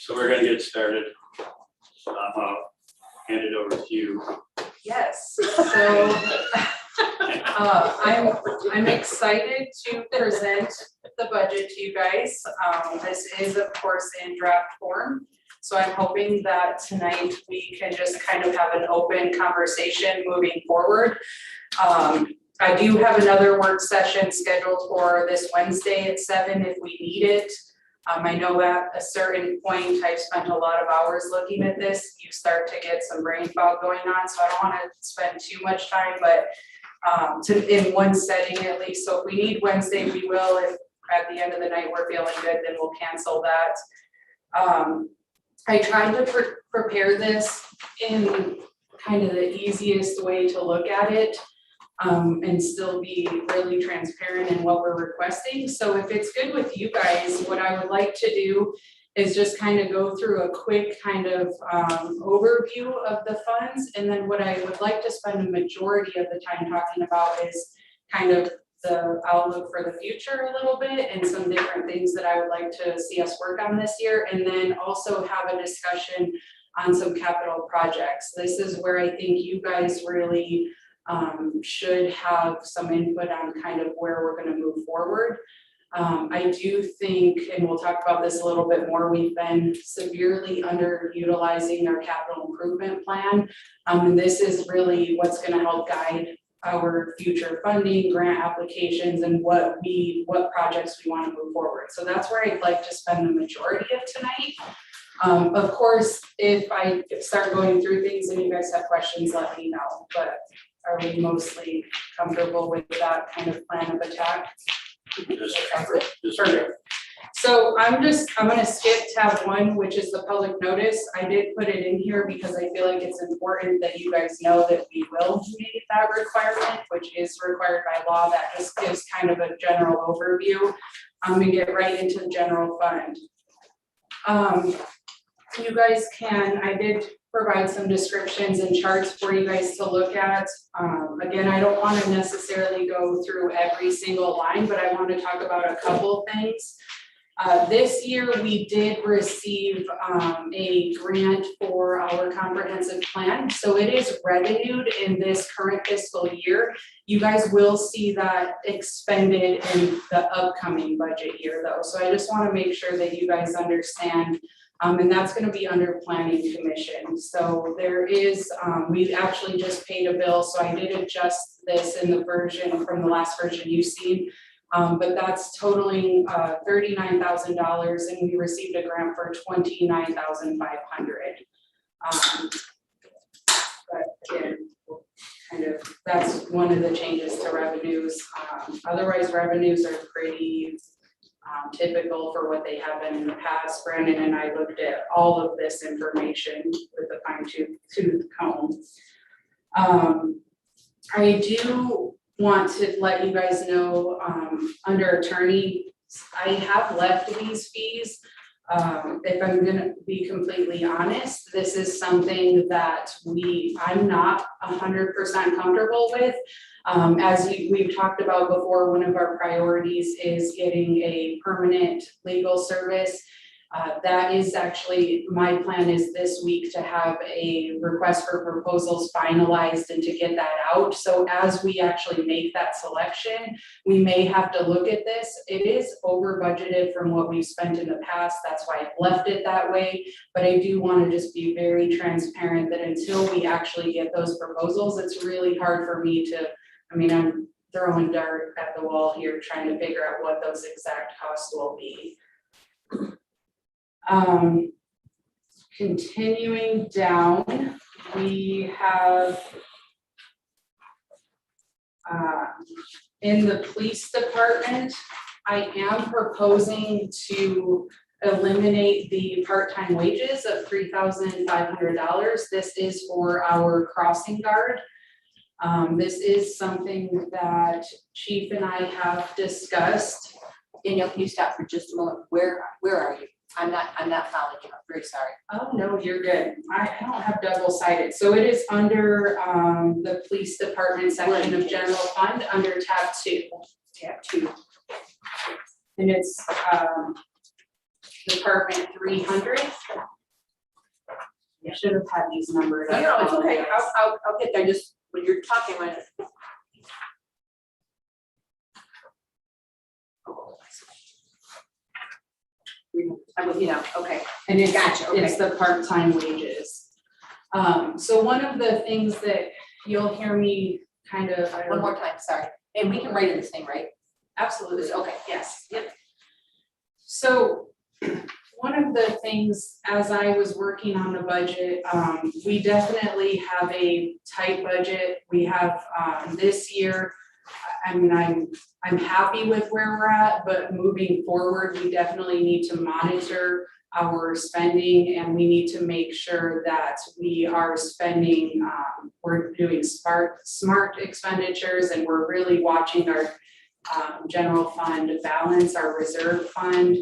So we're gonna get started. I'll hand it over to you. Yes, so I'm excited to present the budget to you guys. This is of course in draft form. So I'm hoping that tonight we can just kind of have an open conversation moving forward. I do have another work session scheduled for this Wednesday at 7 if we need it. I know at a certain point, I've spent a lot of hours looking at this. You start to get some brain fog going on, so I don't want to spend too much time, but in one setting at least. So if we need Wednesday, we will. If at the end of the night we're feeling good, then we'll cancel that. I tried to prepare this in kind of the easiest way to look at it. And still be really transparent in what we're requesting. So if it's good with you guys, what I would like to do is just kind of go through a quick kind of overview of the funds. And then what I would like to spend a majority of the time talking about is kind of the outlook for the future a little bit and some different things that I would like to see us work on this year. And then also have a discussion on some capital projects. This is where I think you guys really should have some input on kind of where we're going to move forward. I do think, and we'll talk about this a little bit more, we've been severely underutilizing our capital improvement plan. And this is really what's going to help guide our future funding, grant applications, and what projects we want to move forward. So that's where I'd like to spend the majority of tonight. Of course, if I start going through things and you guys have questions, let me know, but are we mostly comfortable with that kind of plan of attack? Perfect. So I'm gonna skip tab 1, which is the public notice. I did put it in here because I feel like it's important that you guys know that we will meet that requirement, which is required by law. That just gives kind of a general overview. I'm gonna get right into the general fund. You guys I did provide some descriptions and charts for you guys to look at. Again, I don't want to necessarily go through every single line, but I want to talk about a couple things. This year we did receive a grant for our comprehensive plan. So it is revenued in this current fiscal year. You guys will see that expended in the upcoming budget year though. So I just want to make sure that you guys understand. And that's going to be under planning commission. So there is, we actually just paid a bill. So I did adjust this in the version from the last version you've seen. But that's totaling $39,000 and we received a grant for $29,500. But again, kind of, that's one of the changes to revenues. Otherwise revenues are pretty typical for what they have in the past. Brandon and I looked at all of this information with a fine-tooth comb. I do want to let you guys know, under attorney, I have left these fees. If I'm gonna be completely honest, this is something that I'm not 100% comfortable with. As we've talked about before, one of our priorities is getting a permanent legal service. That is actually, my plan is this week to have a request for proposals finalized and to get that out. So as we actually make that selection, we may have to look at this. It is over budgeted from what we've spent in the past. That's why I've left it that way. But I do want to just be very transparent that until we actually get those proposals, it's really hard for me to, I'm throwing dirt at the wall here trying to figure out what those exact costs will be. Continuing down, we have in the police department, I am proposing to eliminate the part-time wages of $3,500. This is for our crossing guard. This is something that Chief and I have discussed. Danielle, can you stop for just a moment? Where are you? I'm not following you. I'm very sorry. Oh, no, you're good. I don't have double-sided. So it is under the police department section of general fund under tab 2. Tab 2. And it's Department 300. I should have had these numbered. No, no, it's okay, apologize. I'll get there, just when you're talking, when. I'm with you now, okay. And it's, Gotcha, okay. it's the part-time wages. So one of the things that you'll hear me kind of, One more time, sorry, and we can write in this thing, right? absolutely, Okay. yes, yep. So one of the things, as I was working on the budget, we definitely have a tight budget. We have, this year, I mean, I'm happy with where we're at, but moving forward, we definitely need to monitor our spending, and we need to make sure that we are spending, we're doing smart expenditures, and we're really watching our general fund balance, our reserve fund,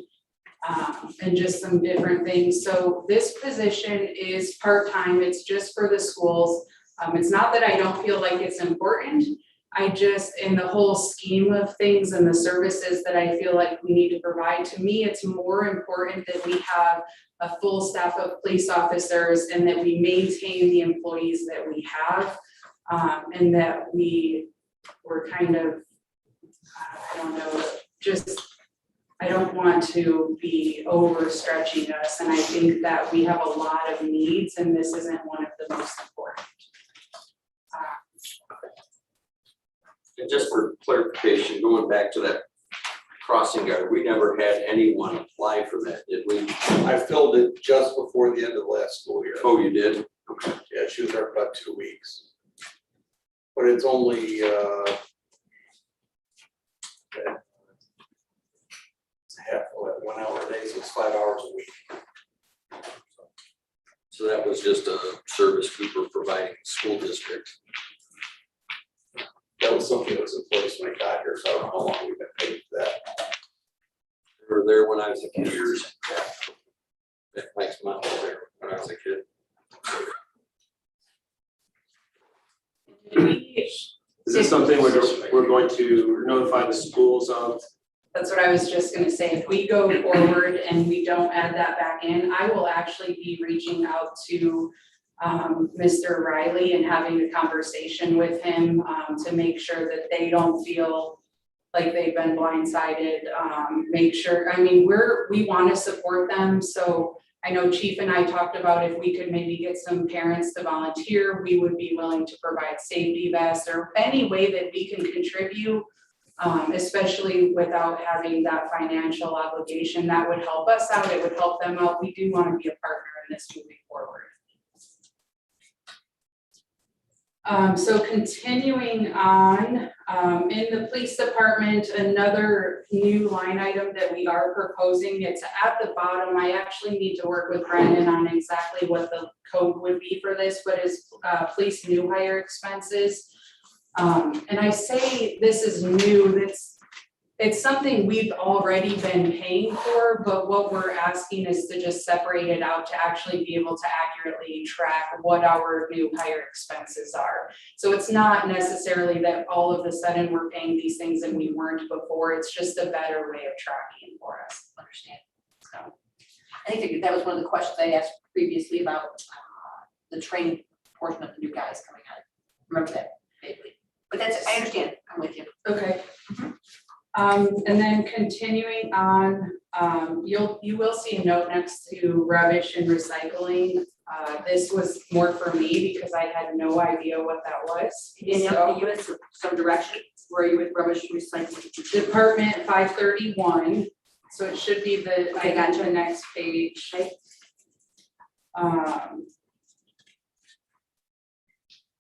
and just some different things. So this position is part-time, it's just for the schools. It's not that I don't feel like it's important, I just, in the whole scheme of things and the services that I feel like we need to provide, to me, it's more important that we have a full staff of police officers and that we maintain the employees that we have, and that we're kind of, I don't know, just, I don't want to be overstretching us, and I think that we have a lot of needs, and this isn't one of the most important. And just for clarification, going back to that crossing guard, we never had anyone apply for that, did we? I filled it just before the end of last school year. Oh, you did? Yeah, she was there for about 2 weeks. But it's only, it's half, 1 hour a day, so it's 5 hours a week. So that was just a service we were providing school district. That was something that was in place when I got here, so I don't know how long we've been paid for that. We were there when I was a kid. That Mike's mom was there when I was a kid. Is this something we're going to notify the schools of? That's what I was just gonna say, if we go forward and we don't add that back in, I will actually be reaching out to Mr. Riley and having a conversation with him to make sure that they don't feel like they've been blindsided. Make sure, I mean, we wanna support them, so I know Chief and I talked about if we could maybe get some parents to volunteer, we would be willing to provide safety vests or any way that we can contribute, especially without having that financial obligation. That would help us out, it would help them out. We do want to be a partner in this moving forward. So continuing on, in the police department, another new line item that we are proposing, it's at the bottom. I actually need to work with Brendan on exactly what the code would be for this, but it's police new hire expenses. And I say this is new, it's something we've already been paying for, but what we're asking is to just separate it out to actually be able to accurately track what our new hire expenses are. So it's not necessarily that all of a sudden we're paying these things and we weren't before, it's just a better way of tracking for us. Understand. So I think that was one of the questions I asked previously about the training portion of the new guys coming on. Remember that vaguely. But that's, I understand, I'm with you. Okay. And then continuing on, you will see a note next to rubbish and recycling. This was more for me because I had no idea what that was. Can you give us some direction? Where are you with rubbish recycling? Department 531, so it should be the, I got to the next page. Okay.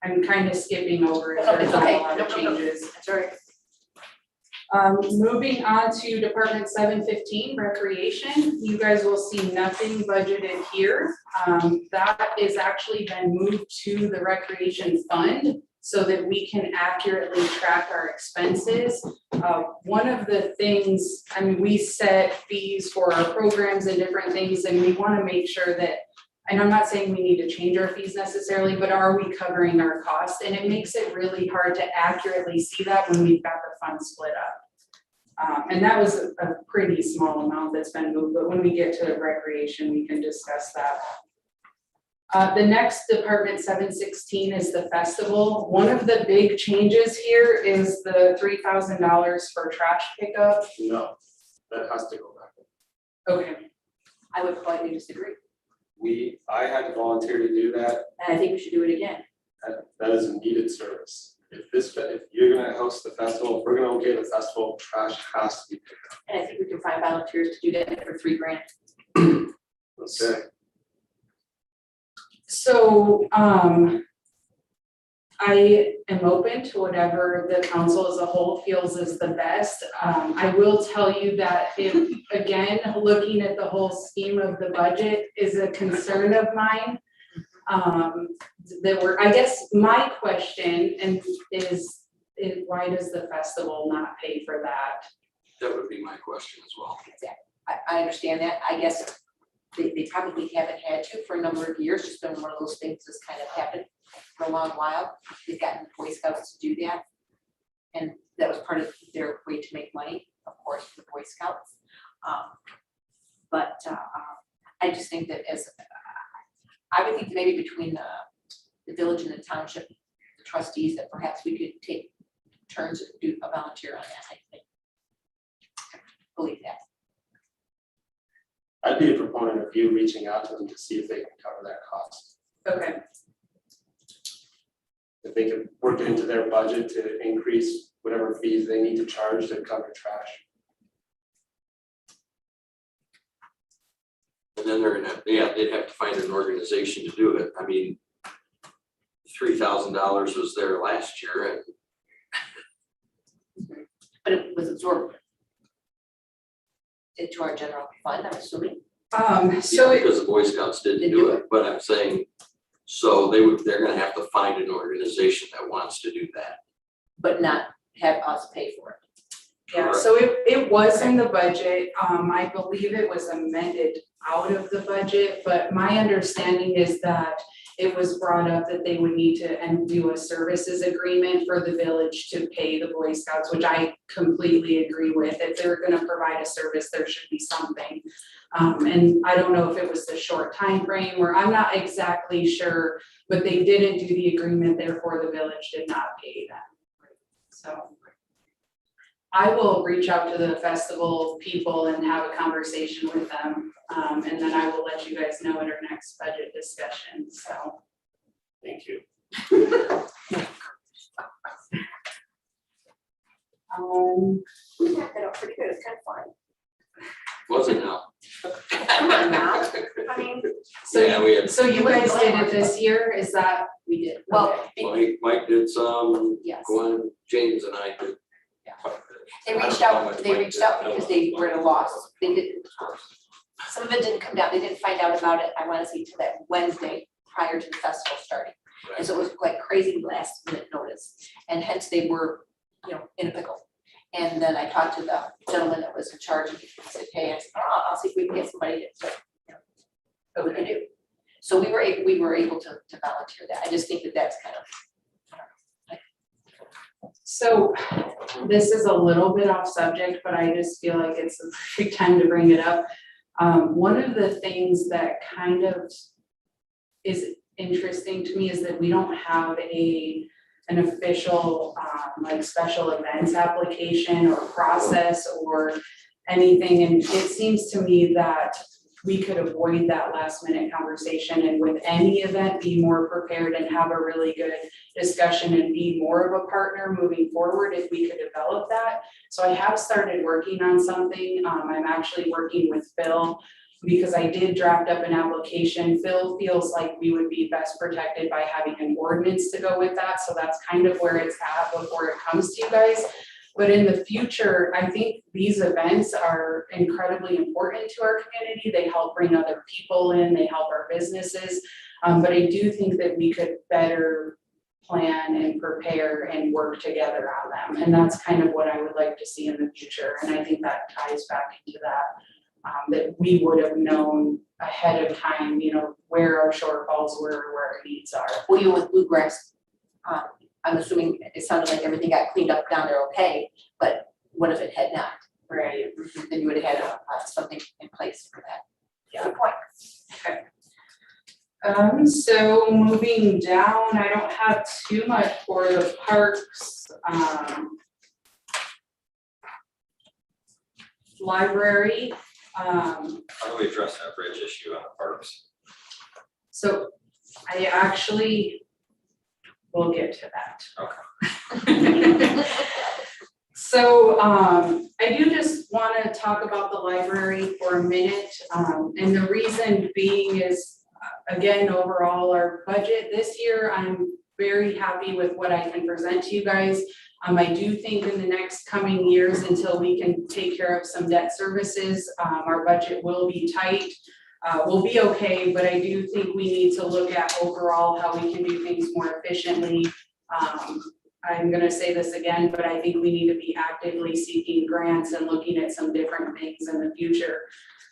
I'm kind of skipping over it, No, there's it's not okay. a lot of No. changes. That's all right. Moving on to Department 715, Recreation, you guys will see nothing budgeted here. That is actually been moved to the Recreation Fund so that we can accurately track our expenses. One of the things, I mean, we set fees for our programs and different things, and we want to make sure that, and I'm not saying we need to change our fees necessarily, but are we covering our costs? And it makes it really hard to accurately see that when we've got the fund split up. And that was a pretty small amount that's been moved, but when we get to recreation, we can discuss that. The next department, 716, is the festival. One of the big changes here is the $3,000 for trash pickup. No, that has to go back. Okay, I would politely disagree, I had to volunteer to do that, and I think we should do it again. that is a needed service. If you're gonna host the festival, if we're gonna okay the festival, trash has to be picked And I think we can find volunteers to do that for $3,000. up. Okay. so, I am open to whatever the council as a whole feels is the best. I will tell you that if, again, looking at the whole scheme of the budget is a concern of mine. I guess my question is why does the festival not pay for that? That would be my question as well. I understand that, I guess they probably haven't had to for a number of years, just been one of those things that's kind of happened for a long while. They've gotten the Boy Scouts to do that. And that was part of their way to make money, of course, for the Boy Scouts. But I just think that I would think that maybe between the village and the township, the trustees, that perhaps we could take turns and do a volunteer on that, I think. I believe that. I'd be a proponent of you reaching out to them to see if they can cover that cost. Okay, If they can work it into their budget to increase whatever fees they need to charge to cover trash. And then they're gonna, they'd have to find an organization to do it. I mean, $3,000 was there last year and But it was absorbed into our general fund, I'm assuming. so it, because the Boy Scouts didn't do it, but I'm saying, so they're gonna have to find an organization that wants to do that. But not have us pay for it. yeah, so it was in the budget. I believe it was amended out of the budget, but my understanding is that it was brought up that they would need to do a services agreement for the village to pay the Boy Scouts, which I completely agree with. If they're gonna provide a service, there should be something. And I don't know if it was the short time frame, or I'm not exactly sure, but they didn't do the agreement, therefore the village did not pay them. So I will reach out to the festival people and have a conversation with them. And then I will let you guys know at our next budget discussion, so. Thank you. We got that up pretty good, it's kind of fun. Wasn't now. Come on now, I mean, Yeah, we had, So you guys did it this year, is that? we did, well, Mike did some, yes. Gwen, James and I did. They reached out because they were at a loss, they didn't, some of it didn't come down, they didn't find out about it, I wanna say till that Wednesday prior to the festival starting. And so it was like crazy last minute notice, and hence they were, in a pickle. And then I talked to the gentleman that was in charge, and he said, hey, I said, oh, I'll see if we can get somebody to, what we can do. So we were able to volunteer that, I just think that that's kind of, So this is a little bit off subject, but I just feel like it's a perfect time to bring it up. One of the things that kind of is interesting to me is that we don't have an official like special events application or process or anything. And it seems to me that we could avoid that last minute conversation and with any event be more prepared and have a really good discussion and be more of a partner moving forward if we could develop that. So I have started working on something. I'm actually working with Phil because I did draft up an application. Phil feels like we would be best protected by having an ordinance to go with that. So that's kind of where it's at before it comes to you guys. But in the future, I think these events are incredibly important to our community. They help bring other people in, they help our businesses. But I do think that we could better plan and prepare and work together on them. And that's kind of what I would like to see in the future. And I think that ties back into that, that we would have known ahead of time, where our shortfalls were, where our needs are. well, you with bluegrass, I'm assuming it sounded like everything got cleaned up down there okay, but what if it had not? Right. then you would have had something in place for that. Yeah. Good point. So moving down, I don't have too much for the parks. Library, How do we address that bridge issue on the parks? so I actually will get to that. Okay. So I do just want to talk about the library for a minute. And the reason being is, again, overall, our budget this year, I'm very happy with what I can present to you guys. I do think in the next coming years, until we can take care of some debt services, our budget will be tight. We'll be okay, but I do think we need to look at overall how we can do things more efficiently. I'm gonna say this again, but I think we need to be actively seeking grants and looking at some different things in the future.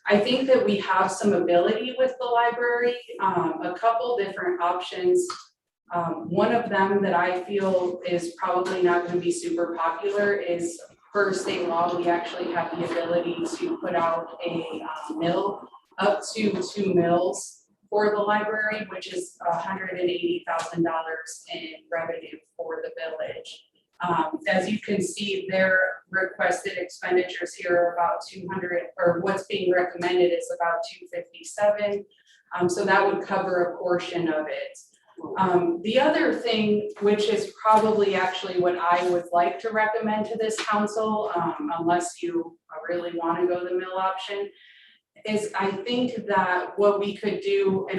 I think that we have some ability with the library, a couple different options. One of them that I feel is probably not gonna be super popular is, per state law, we actually have the ability to put out a mill up to 2 mills for the library, which is $180,000 in revenue for the village. As you can see, their requested expenditures here are about 200, or what's being recommended is about 257. So that would cover a portion of it. The other thing, which is probably actually what I would like to recommend to this council, unless you really want to go the mill option, is I think that what we could do, and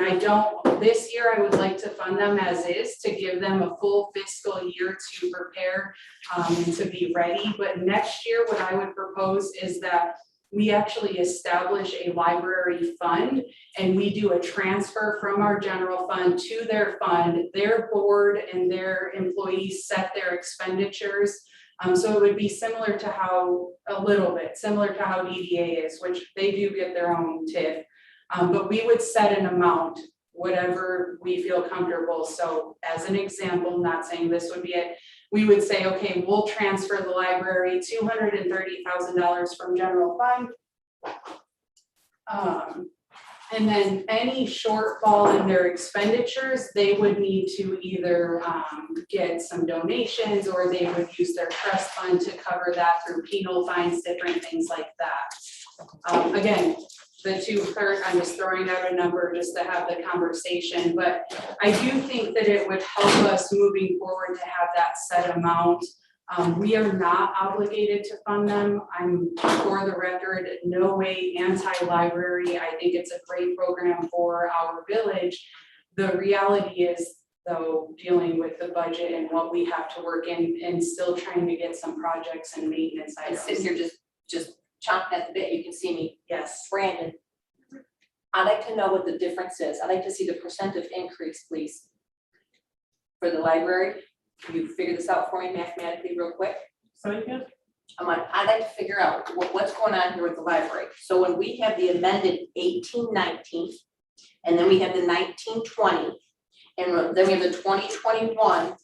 this year I would like to fund them as is to give them a full fiscal year to prepare and to be ready. But next year, what I would propose is that we actually establish a library fund and we do a transfer from our general fund to their fund. Their board and their employees set their expenditures. So it would be similar to how, a little bit similar to how DDA is, which they do get their own TIF. But we would set an amount, whatever we feel comfortable. So as an example, not saying this would be it, we would say, okay, we'll transfer the library $230,000 from general fund. And then any shortfall in their expenditures, they would need to either get some donations, or they would use their trust fund to cover that through penal fines, different things like that. Again, the 2/3, I'm just throwing out a number just to have the conversation, but I do think that it would help us moving forward to have that set amount. We are not obligated to fund them. I'm, for the record, no way anti-library. I think it's a great program for our village. The reality is, though, dealing with the budget and what we have to work in and still trying to get some projects and maintenance I items. sit here just chomping at the bit, you can see me. Yes. Brandon, I'd like to know what the difference is. I'd like to see the percent of increase, please. For the library, can you figure this out for me mathematically real quick? I'd like to figure out what's going on here with the library. So when we have the amended 1819, and then we have the 1920, and then we have the 2021, and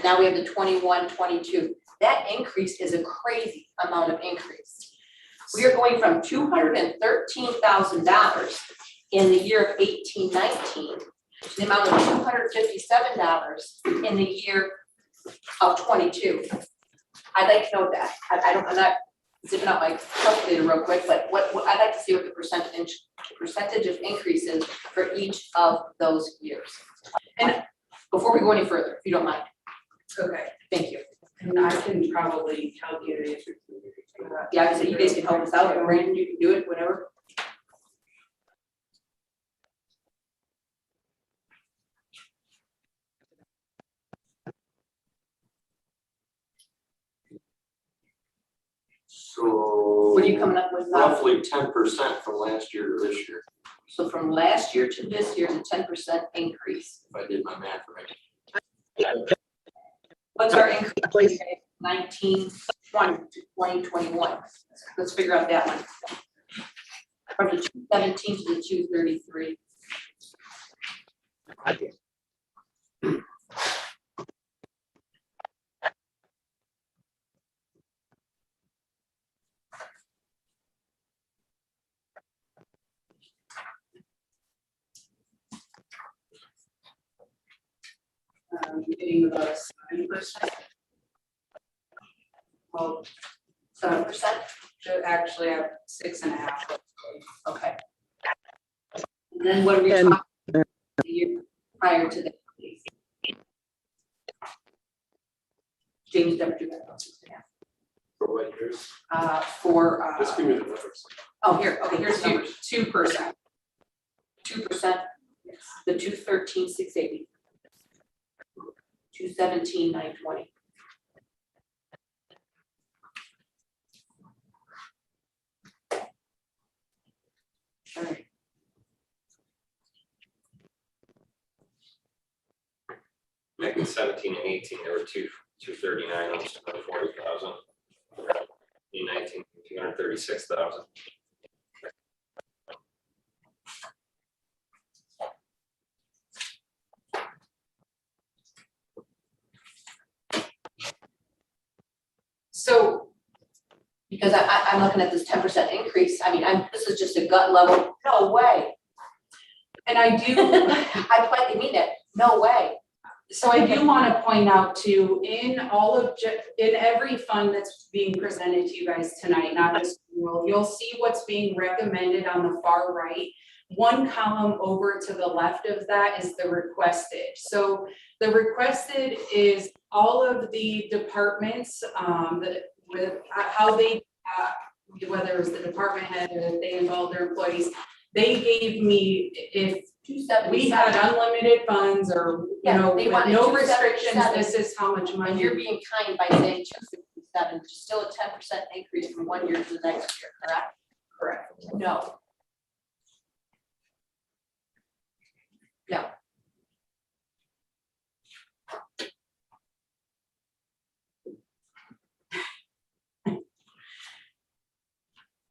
now we have the 21-22. That increase is a crazy amount of increase. We are going from $213,000 in the year of 1819 to the amount of $257 in the year of 22. I'd like to know that. I'm not zipping out my calculator real quick, but what I'd like to see what the percentage of increase is for each of those years. And before we go any further, if you don't mind. Okay. Thank you. And I can probably calculate it. Yeah, I said you guys can help us out, or Brandon, you can do it, whatever. So. What are you coming up with now? Roughly 10% from last year to this year, So from last year to this year, the 10% increase. if I did my math right. What's our increase? 19, 20 to 2021. Let's figure out that one. From the 217 to the 233. getting about a 7%. Well, 7%? should actually have 6.5. Okay. And then what are we talking the year prior to that? Please? James, never do that. For what years? Just give me the numbers. Oh, here, okay, here's the numbers. 2%. 2%, the 213,680. 217,920. All right. Back in 17 and 18, there were 239, almost 240,000. In 19, 236,000. So Because I'm looking at this 10% increase, I mean, this is just a gut level, no way. and I do I politely mean that, no way. So I do want to point out too, in every fund that's being presented to you guys tonight, not just rural, you'll see what's being recommended on the far right. One column over to the left of that is the requested. So the requested is all of the departments, with how they, whether it was the department head or if they involved their employees, they gave me, if 277. we had unlimited funds or, you Yeah, know, they with wanted no restrictions, 277. this is how much And money. you're being kind by saying 267, which is still a 10% increase from one year to the next year, correct? Correct. No. No.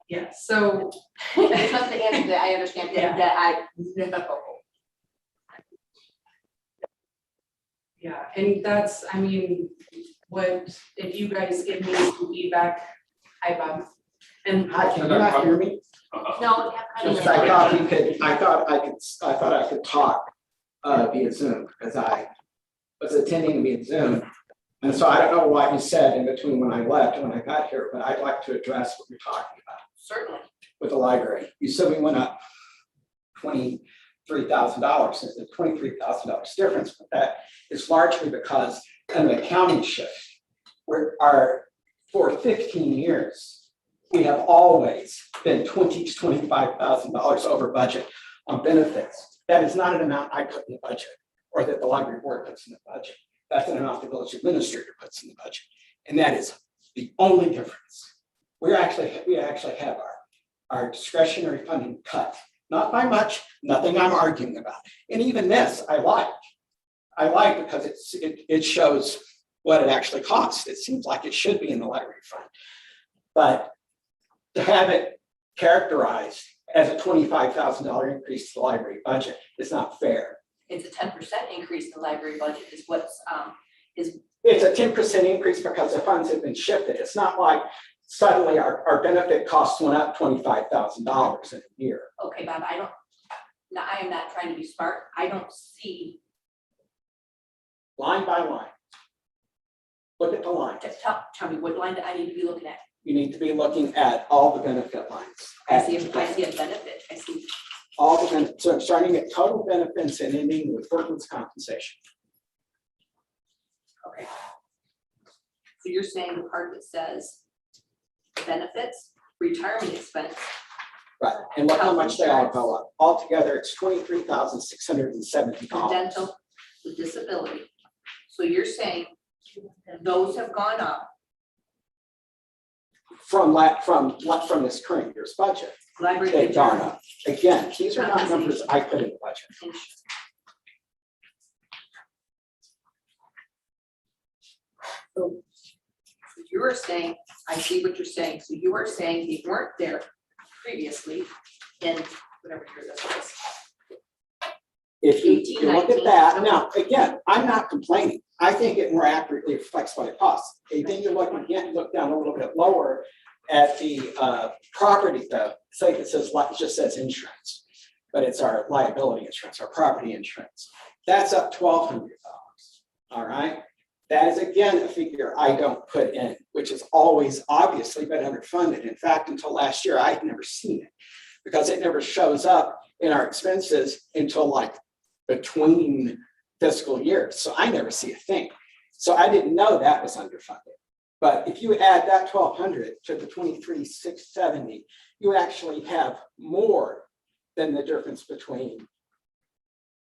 Yeah, so, There's nothing to answer that, I understand Yeah. that, no. yeah, and that's, I mean, what, if you guys give me some feedback, hi Bob. And Hi, can you not hear me? No, Just I thought we could, I thought I could talk via Zoom, because I was attending via Zoom. And so I don't know what you said in between when I left and when I got here, but I'd like to address what you're talking about certainly. with the library. You said we went up $23,000, there's a $23,000 difference, but that is largely because of the accounting shift. For 15 years, we have always been $20,000 to $25,000 over budget on benefits. That is not an amount I put in the budget or that the library board puts in the budget. That's an amount the village administrator puts in the budget. And that is the only difference. We actually have our discretionary funding cut, not by much, nothing I'm arguing about. And even this, I like because it shows what it actually costs. It seems like it should be in the library fund. But to have it characterized as a $25,000 increase to the library budget is not fair. It's a 10% increase in the library budget is what's, is. It's a 10% increase because the funds have been shifted. It's not like suddenly our benefit costs went up $25,000 in a year. Okay, Bob, I am not trying to be smart. I don't see, Line by line. Look at the line. just tell me what line do I need to be looking at? You need to be looking at all the benefit lines. I see a benefit, I see. All the benefits, so starting at total benefits and ending with workman's compensation. Okay. So you're saying the part that says benefits, retirement expense, Right, and look how much they all go up. Altogether, it's $23,670. dental, the disability. So you're saying those have gone up. From this current year's budget. Library. They've gone up. Again, these are not numbers I put in the budget. So you are saying, I see what you're saying. So you are saying they weren't there previously in whatever year this was. If you 18, look at 19. that, now, again, I'm not complaining. I think it more accurately reflects what it costs. And then you look again, look down a little bit lower at the property, the site that says, it just says insurance, but it's our liability insurance, our property insurance. That's up $1,200. All right, that is again a figure I don't put in, which has always obviously been underfunded. In fact, until last year, I had never seen it because it never shows up in our expenses until like between fiscal years. So I never see a thing. So I didn't know that was underfunded. But if you add that 1,200 to the 23,670, you actually have more than the difference between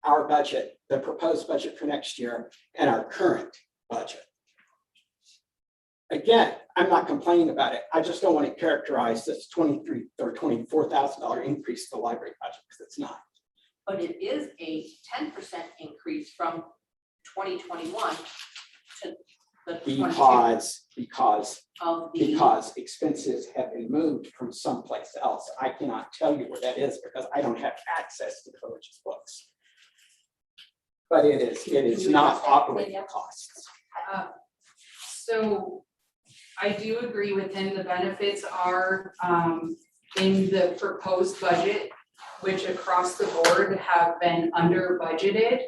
our budget, the proposed budget for next year, and our current budget. Again, I'm not complaining about it. I just don't want to characterize this $23,000 or $24,000 increase to the library budget because it's not. But it is a 10% increase from 2021 to the 22 of the. Because expenses have been moved from someplace else. I cannot tell you where that is because I don't have access to the village's books. But it is not operating costs. So I do agree within the benefits are in the proposed budget, which across the board have been under budgeted.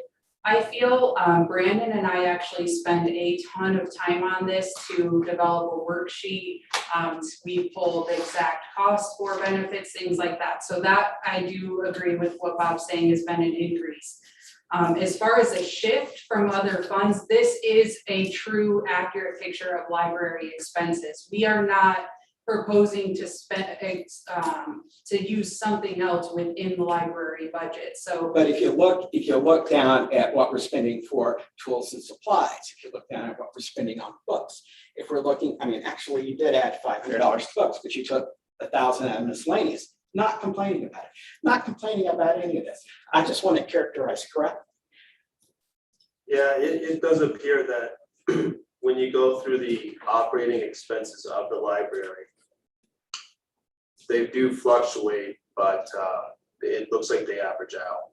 I feel Brandon and I actually spend a ton of time on this to develop a worksheet. We pull the exact cost for benefits, things like that. So that I do agree with what Bob's saying has been an increase. As far as a shift from other funds, this is a true accurate picture of library expenses. We are not proposing to spend, to use something else within the library budget, so. But if you look down at what we're spending for tools and supplies, if you look down at what we're spending on books, if we're looking, I mean, actually you did add $500 to books, but you took 1,000 out of miscellaneous. Not complaining about it, not complaining about any of this. I just want to characterize correctly. Yeah, it does appear that when you go through the operating expenses of the library, they do fluctuate, but it looks like they average out.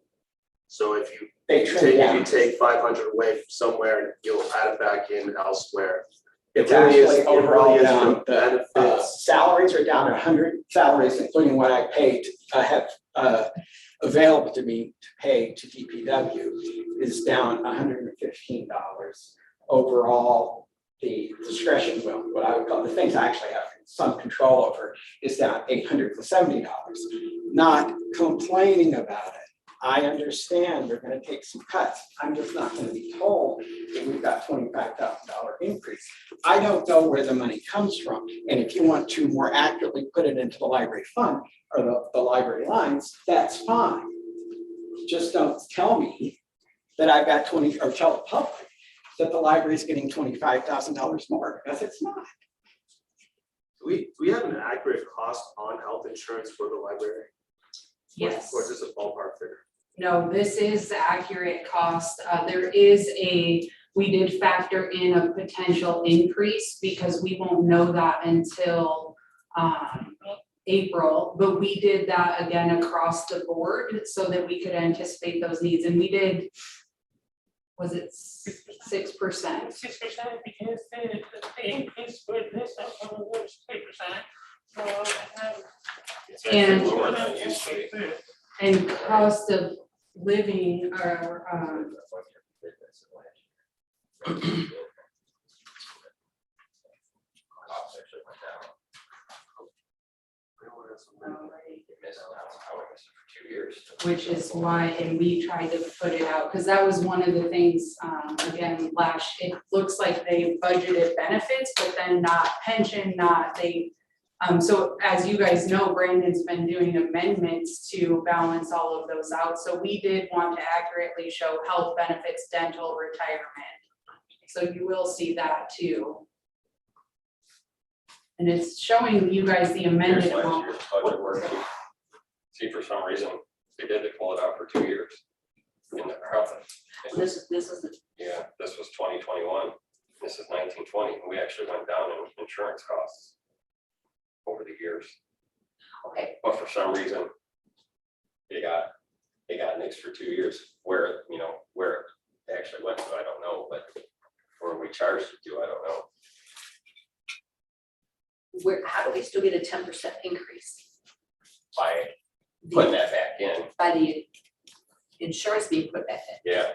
So if you take 500 away from somewhere, you'll add it back in elsewhere. It's actually It overall really is down. for benefits. Salaries are down 100 salaries, including what I paid, I have available to me to pay to DPW is down $115. Overall, the discretion, well, what I would call the things I actually have some control over is down $870. Not complaining about it. I understand they're going to take some cuts. I'm just not going to be told that we've got $25,000 increase. I don't know where the money comes from. And if you want to more accurately put it into the library fund or the library lines, that's fine. Just don't tell me that I've got or tell the public that the library is getting $25,000 more, because it's not. Do we have an accurate cost on health insurance for the library? Yes. Or just a ballpark figure? No, this is the accurate cost. There is we did factor in a potential increase because we won't know that until April, but we did that again across the board so that we could anticipate those needs. And we did, was it 6%? 6% because the increase for this was 3%. And- Lower than it used to be. And cost of living are, For 2 years. which is why, and we tried to put it out, because that was one of the things, again, it looks like they budgeted benefits, but then not pension, so as you guys know, Brandon's been doing amendments to balance all of those out. So we did want to accurately show health benefits, dental, retirement. So you will see that too. And it's showing you guys the amended Here's last amount. year's budget worksheet. See, for some reason, they pull it out for 2 years. In the health. This is the, Yeah, this was 2021, this is 1920, and we actually went down in insurance costs over the years, okay, but for some reason, they got nixed for 2 years, where it actually went to, I don't know, but where we charged it to, I don't know. how do we still get a 10% increase? By putting that back in, By the insurance being put back in? yeah,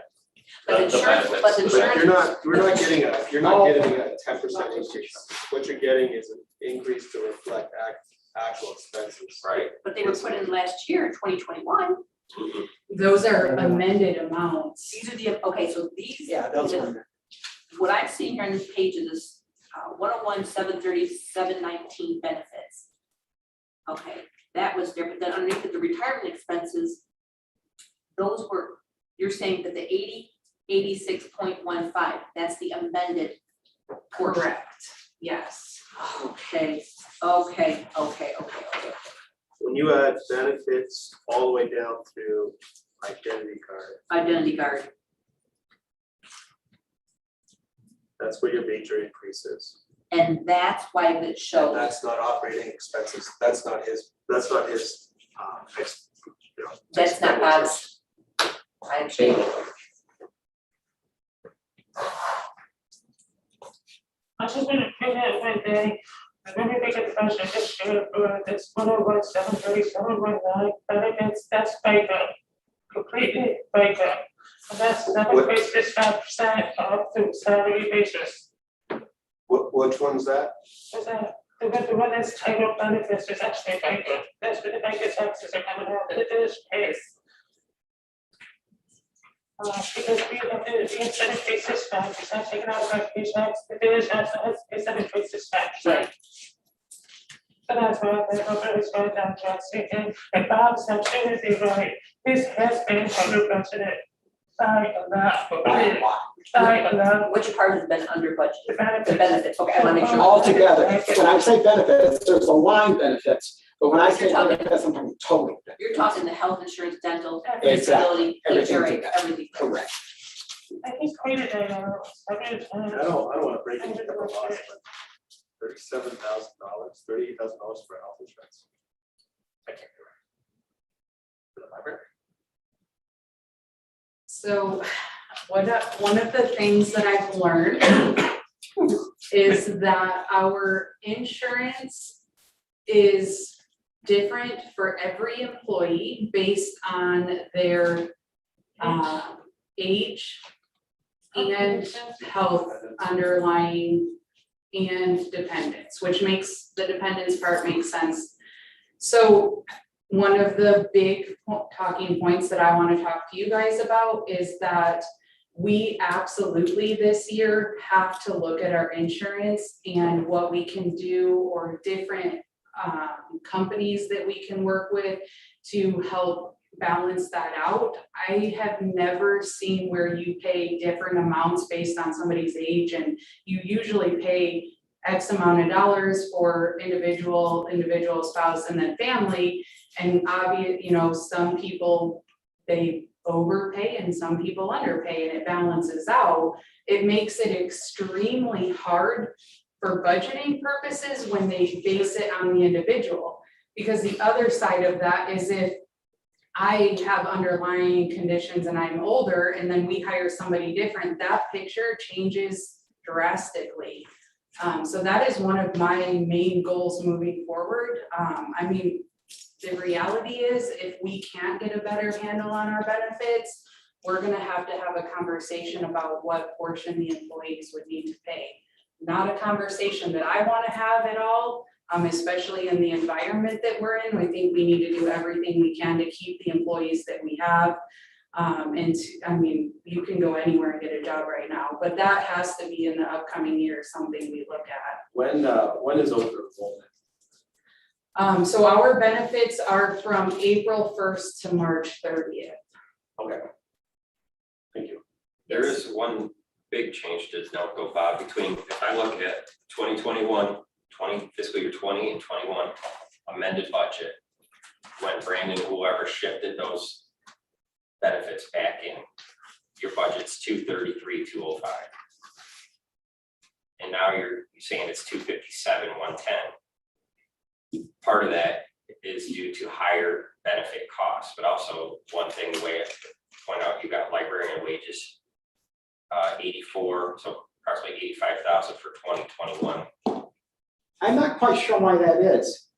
But The insurance, but benefits. But insurance. you're not getting a 10% increase. What you're getting is an increase to reflect actual expenses. Right. But they were put in last year in 2021. Those are amended amounts. These are the, okay, so these. Yeah, those are. What I'm seeing here on this page is 101, 730, 719 benefits. Okay, that was there, but then underneath it, the retirement expenses, those were, you're saying that the 86.15, that's the amended portion. Correct, yes. Okay. When you add benefits all the way down to identity card, Identity card. that's where your major increase is. And that's why it And shows. that's not operating expenses, that's not his, That's not Bob's. I understand. I just want to put that one day, when we make a budget this year for this 101, 730, 719, benefits, that's FICA, completely FICA. And that's another place that's 5% up to salary basis. which one's that? Is that, the one that's titled benefits is actually FICA, that's where the FICA taxes are coming out, it is paid. Because we have the incentive basis back, it's not taken out of our paychecks, it is, incentive basis back. Right. So that's why the number is going down drastically, and Bob's absolutely right, this has been under budgeted. By a lot. Which part has been under budget? The The benefits. benefits, okay, I want to make sure. All together. When I say benefits, there's a line benefits, but when I say You're talking- benefits, I'm talking totally. You're talking the health insurance, dental, Exactly. disability, Everything HRA, together. everything. Correct. I think quite a I don't wanna break it down a lot, but $37,000, $38,000 for health insurance. I can't do it. For the library? So one of the things that I've learned is that our insurance is different for every employee based on their age and health underlying and dependence, which makes the dependence part make sense. So one of the big talking points that I want to talk to you guys about is that we absolutely this year have to look at our insurance and what we can do, or different companies that we can work with to help balance that out. I have never seen where you pay different amounts based on somebody's age, and you usually pay X amount of dollars for individual, spouse, and then family. And some people, they overpay and some people underpay, and it balances out. It makes it extremely hard for budgeting purposes when they base it on the individual. Because the other side of that is, if I have underlying conditions and I'm older, and then we hire somebody different, that picture changes drastically. So that is one of my main goals moving forward. The reality is, if we can't get a better handle on our benefits, we're gonna have to have a conversation about what portion the employees would need to pay. Not a conversation that I wanna have at all, especially in the environment that we're in. We think we need to do everything we can to keep the employees that we have. You can go anywhere and get a job right now, but that has to be in the upcoming year, something we look at. When is open enrollment? So our benefits are from April 1st to March 30th. Okay. Thank you. There is one big change to note though, Bob, between, if I look at 2021, fiscal year 20 and 21 amended budget, when Brandon, whoever shifted those benefits back in, your budget's 233, 205. And now you're saying it's 257, 110. Part of that is due to higher benefit costs, but also one thing, the way I point out, you got librarian wages, 84, so approximately 85,000 for 2021. I'm not quite sure why that is.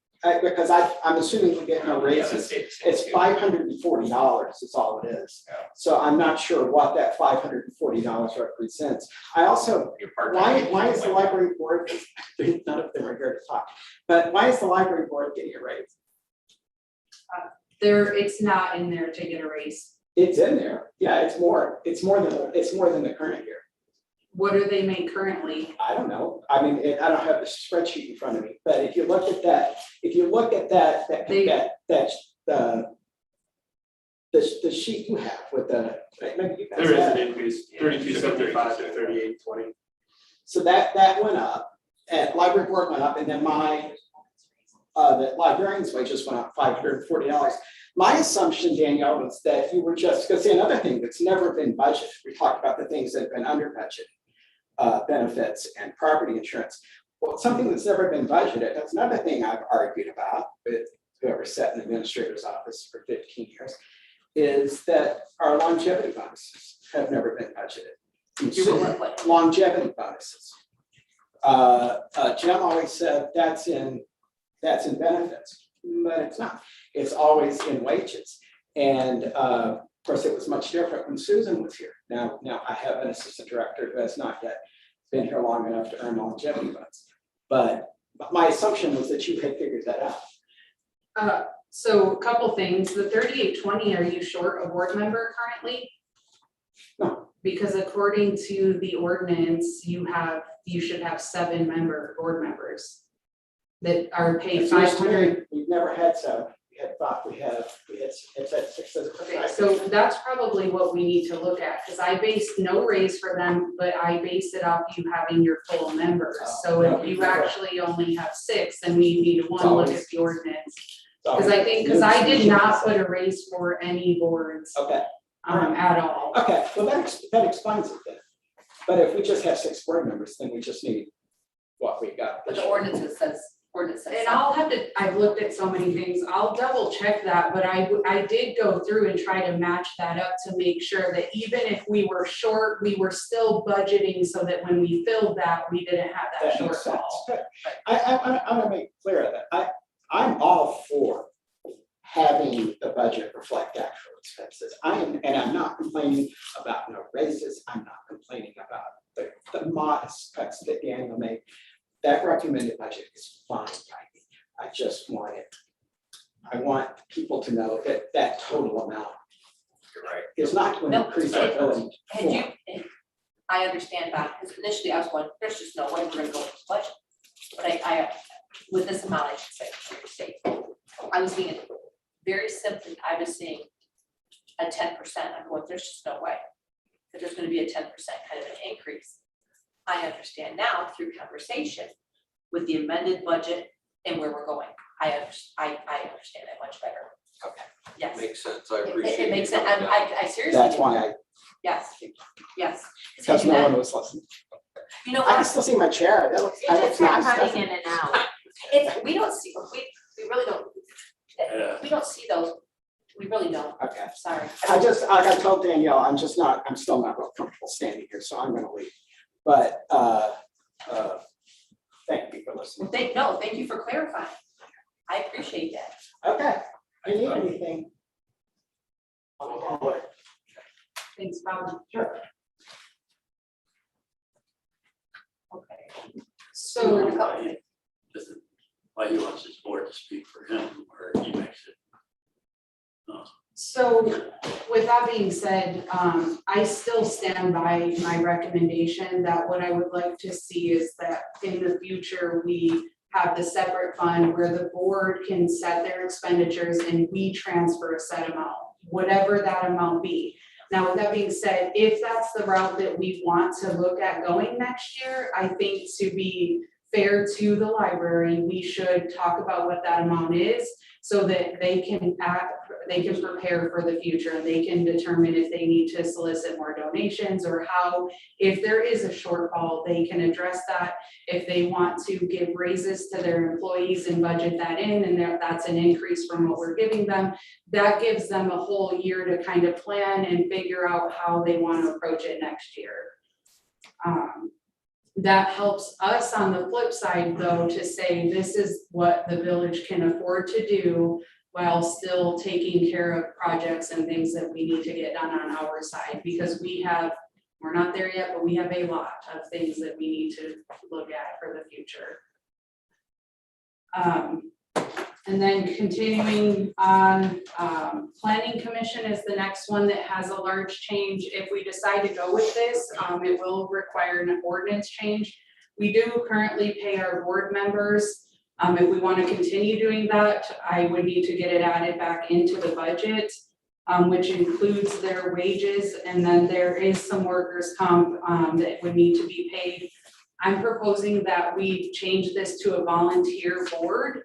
because I'm assuming we get no raises. It's $540 is all it is. Yeah. So I'm not sure what that $540 represents. I also, Your part-time. why is the library board, none of them are here to talk, but why is the library board getting a raise? It's not in there to get a raise. It's in there. Yeah, it's more than the current year. What do they make currently? I don't know. I mean, I don't have the spreadsheet in front of me, but if you look at that, the sheet you have with the, maybe you guys There is have an it. increase, 3275 to 3820. So that went up, and library board went up, and then the librarian's wages went up $540. My assumption, Danielle, was that you were just, because another thing that's never been budgeted, we talked about the things that have been under budget, benefits and property insurance. Well, something that's never been budgeted, that's another thing I've argued about with whoever sat in the administrator's office for 15 years, is that our longevity bonuses have never been budgeted. You were what? Longevity bonuses. Jim always said that's in benefits, but it's not. It's always in wages. And of course, it was much different when Susan was here. Now I have an assistant director who has not yet been here long enough to earn longevity bonus. But my assumption was that you had figured that out. So a couple things, the 3820, are you short a board member currently? No. Because according to the ordinance, you should have 7 board members that are paid It seems to me 500. We've never had 7. It's at 6. Okay, so that's probably what we need to look at, because I based no raise for them, but I based it off you having your full members. So if you actually only have 6, then we need to look at the ordinance. Because I did not put a raise for any boards Okay, at all. okay, well, that explains it then. But if we just have 6 board members, then we just need what we got. But the ordinance says. And I've looked at so many things, I'll double check that, but I did go through and try to match that up to make sure that even if we were short, we were still budgeting so that when we filled that, we didn't have that That makes sense. shortfall. Good. I want to make clear that I'm all for having the budget reflect actual expenses. I'm not complaining about no raises. I'm not complaining about the modest cuts that Daniel made. That recommended budget is fine by me. I just want people to know that that total amount You're right. is not going to No, increase our ability. Had you, I understand that, because initially I was going, there's just no way we're gonna go with this budget. But I, with this amount, I should say, I was being, very simply, I was seeing a 10%, I'm going, there's just no way that there's gonna be a 10% kind of an increase. I understand now through conversation with the amended budget and where we're going. I understand that much better. Okay. Yes. Makes sense, I It appreciate. makes you sense, coming down. I seriously. That's do. why Yes, yes. because no one was listening. You know I can what? still see my chair. That looks It's nice, cutting doesn't in it? and out. It's, we don't see, we really don't, Yeah. we don't see those, we really don't, Okay. sorry. Like I told Danielle, I'm still not real comfortable standing here, so I'm gonna leave. But thank you for listening. Thank you for clarifying. I appreciate that. Okay, if you need anything. Thanks, Bob. Sure. Okay. So Why he wants his board to speak for him, or he makes it. So with that being said, I still stand by my recommendation that what I would like to see is that in the future, we have the separate fund where the board can set their expenditures and we transfer a set amount, whatever that amount be. Now, with that being said, if that's the route that we want to look at going next year, I think to be fair to the library, we should talk about what that amount is so that they can prepare for the future and they can determine if they need to solicit more donations or how, if there is a shortfall, they can address that. If they want to give raises to their employees and budget that in, and that's an increase from what we're giving them, that gives them a whole year to kind of plan and figure out how they want to approach it next year. That helps us on the flip side, though, to say this is what the village can afford to do while still taking care of projects and things that we need to get done on our side, because we're not there yet, but we have a lot of things that we need to look at for the future. And then continuing on, planning commission is the next one that has a large change. If we decide to go with this, it will require an ordinance change. We do currently pay our board members. If we want to continue doing that, I would need to get it added back into the budget, which includes their wages, and then there is some workers' comp that would need to be paid. I'm proposing that we change this to a volunteer board.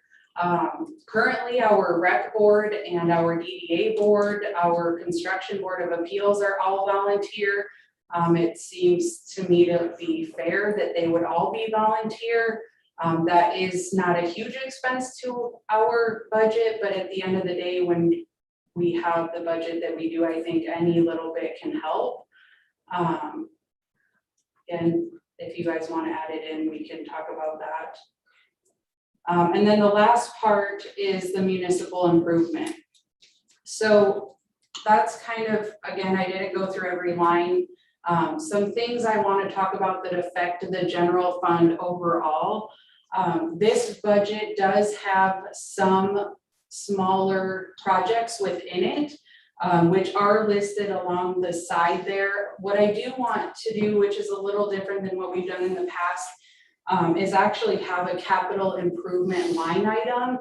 Currently, our rec board and our DDA board, our construction board of appeals are all volunteer. It seems to me to be fair that they would all be volunteer. That is not a huge expense to our budget, but at the end of the day, when we have the budget that we do, I think any little bit can help. And if you guys want to add it in, we can talk about that. And then the last part is the municipal improvement. So that's kind of, again, I didn't go through every line. Some things I want to talk about that affect the general fund overall. This budget does have some smaller projects within it, which are listed along the side there. What I do want to do, which is a little different than what we've done in the past, is actually have a capital improvement line item.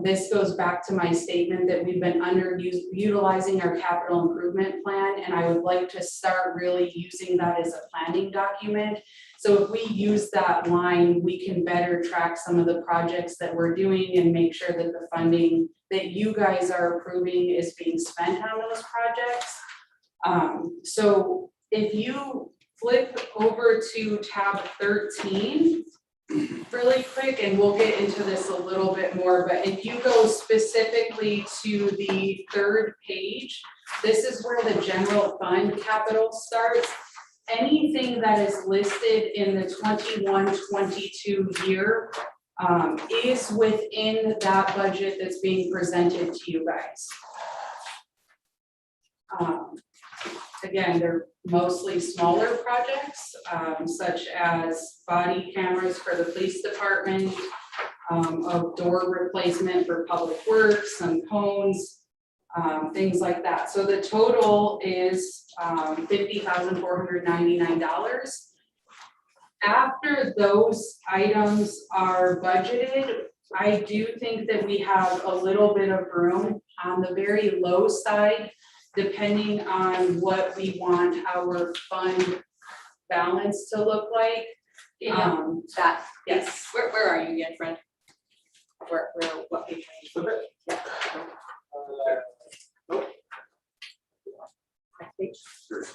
This goes back to my statement that we've been utilizing our capital improvement plan, and I would like to start really using that as a planning document. So if we use that line, we can better track some of the projects that we're doing and make sure that the funding that you guys are approving is being spent on those projects. So if you flip over to tab 13 really quick, and we'll get into this a little bit more, but if you go specifically to the third page, this is where the general fund capital starts. Anything that is listed in the 21-22 year is within that budget that's being presented to you guys. Again, they're mostly smaller projects, such as body cameras for the police department, a door replacement for public works, some cones, things like that. So the total is $50,499. After those items are budgeted, I do think that we have a little bit of room on the very low side, depending on what we want our fund balance to look like. Scott, Yes. where are you again, friend? Where, what page are you? Yeah. Next page. This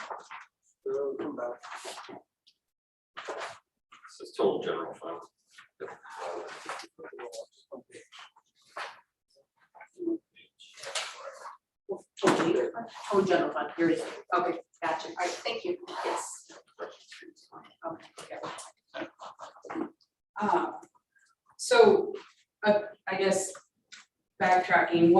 is total general fund. Oh, general fund, here it is. Okay, gotcha. All right, thank you. Yes. Okay. So I guess backtracking,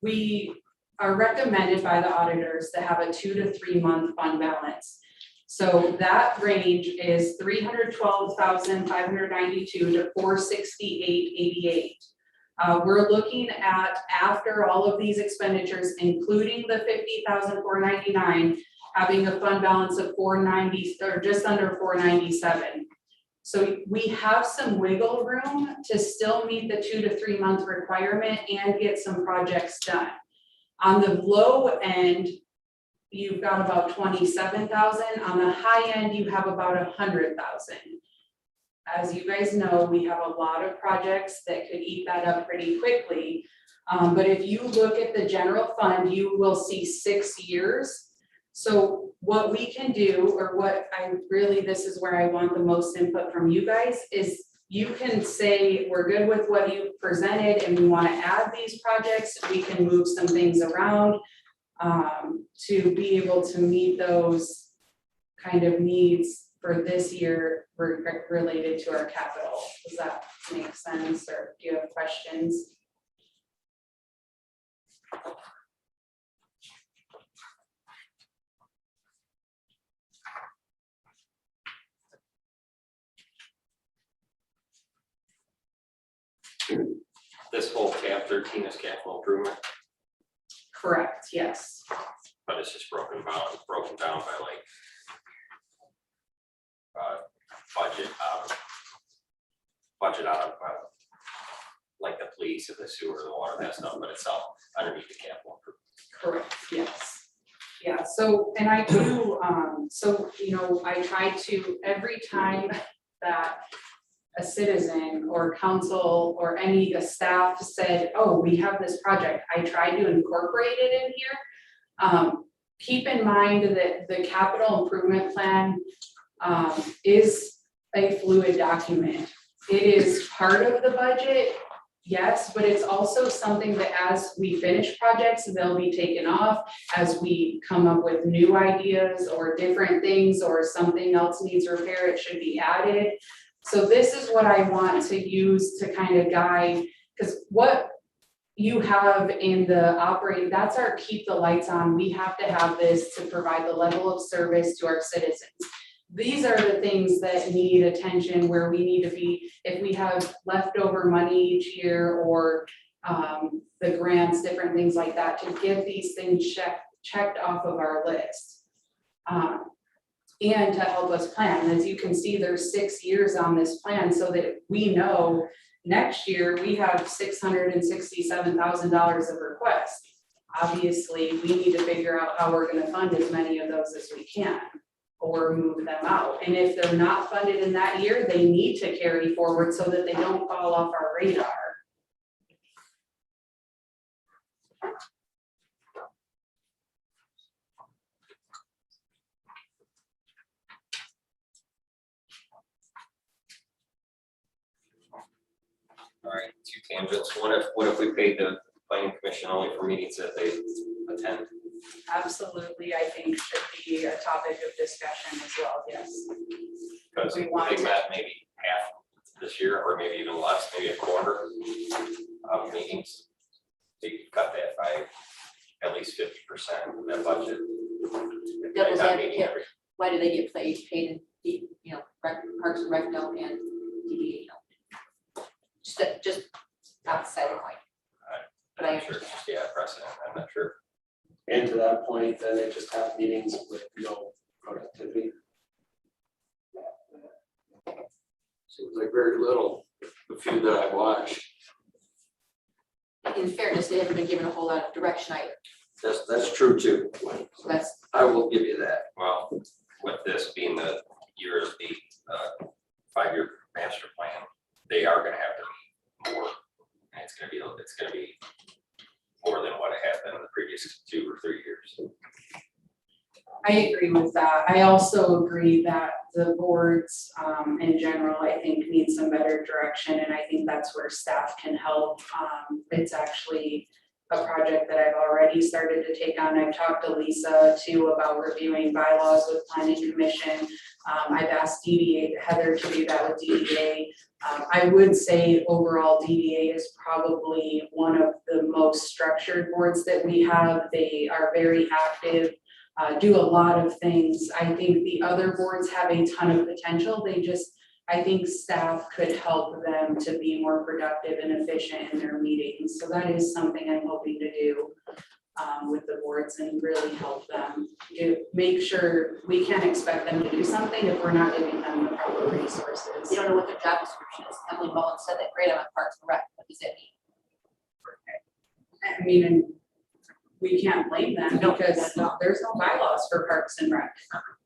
we are recommended by the auditors to have a 2 to 3 month fund balance. So that range is $312,592 to $468,88. We're looking at, after all of these expenditures, including the $50,499, having a fund balance of $490 or just under $497. So we have some wiggle room to still meet the 2 to 3 month requirement and get some projects done. On the low end, you've got about 27,000. On the high end, you have about 100,000. As you guys know, we have a lot of projects that could eat that up pretty quickly. But if you look at the general fund, you will see 6 years. So what we can do, or what this is where I want the most input from you guys, is you can say, we're good with what you presented and we want to add these projects. We can move some things around to be able to meet those kind of needs for this year related to our capital. Does that make sense, or do you have questions? This whole tab 13 is capital improvement, Correct, yes. but it's just broken down by like budget out of like the police and the sewer, the water, that stuff, but it's all underneath the capital improvement. Correct, yes. Yeah, so, and I do, so, you know, I try to, every time that a citizen or council or a staff said, oh, we have this project, I try to incorporate it in here. Keep in mind that the capital improvement plan is a fluid document. It is part of the budget, yes, but it's also something that as we finish projects, they'll be taken off. As we come up with new ideas or different things, or something else needs repair, it should be added. So this is what I want to use to kind of guide, because what you have in the operating, that's our keep the lights on. We have to have this to provide the level of service to our citizens. These are the things that need attention, where we need to be, if we have leftover money each year, or the grants, different things like that, to get these things checked off of our list. And to help us plan. As you can see, there's 6 years on this plan, so that we know next year we have $667,000 of requests. Obviously, we need to figure out how we're gonna fund as many of those as we can, or move them out. And if they're not funded in that year, they need to carry forward so that they don't fall off our radar. All right, 2 tangents. What if we paid the planning commission only for meetings that they attend? Absolutely, I think should be a topic of discussion as well, yes. Because We want they to- met maybe half this year, or maybe even less, maybe a quarter of meetings. They cut that by at least 50% of that budget. Devil's Not meeting advocate, every- why do they get paid in, you know, Parks and Rec don't and DDA don't? Just outside the point. But I I'm sure it's understand. just, yeah, precedent, I'm not sure. And to that point, then they just have meetings with no productivity. Seems like very little, the few that I watched. In fairness, they haven't been given a whole lot of direction either. That's true too. So that's, I will give you that. Well, with this being the year of the 5-year master plan, they are gonna have to meet more. And it's gonna be more than what it has been in the previous 2 or 3 years. I agree with that. I also agree that the boards in general, I think, need some better direction, and I think that's where staff can help. It's actually a project that I've already started to take on. I've talked to Lisa too about reviewing bylaws with planning commission. I've asked DDA, Heather, to do that with DDA. I would say overall DDA is probably one of the most structured boards that we have. They are very active, do a lot of things. I think the other boards have a ton of potential. I think staff could help them to be more productive and efficient in their meetings. So that is something I'm hoping to do with the boards, and really help them to make sure we can't expect them to do something if we're not giving them the proper resources. you don't know what their job description is. Emily Mullen said that, great, I'm on Parks and Rec. What does that mean? I mean, and we can't blame them No, because no. there's no bylaws for Parks and Rec.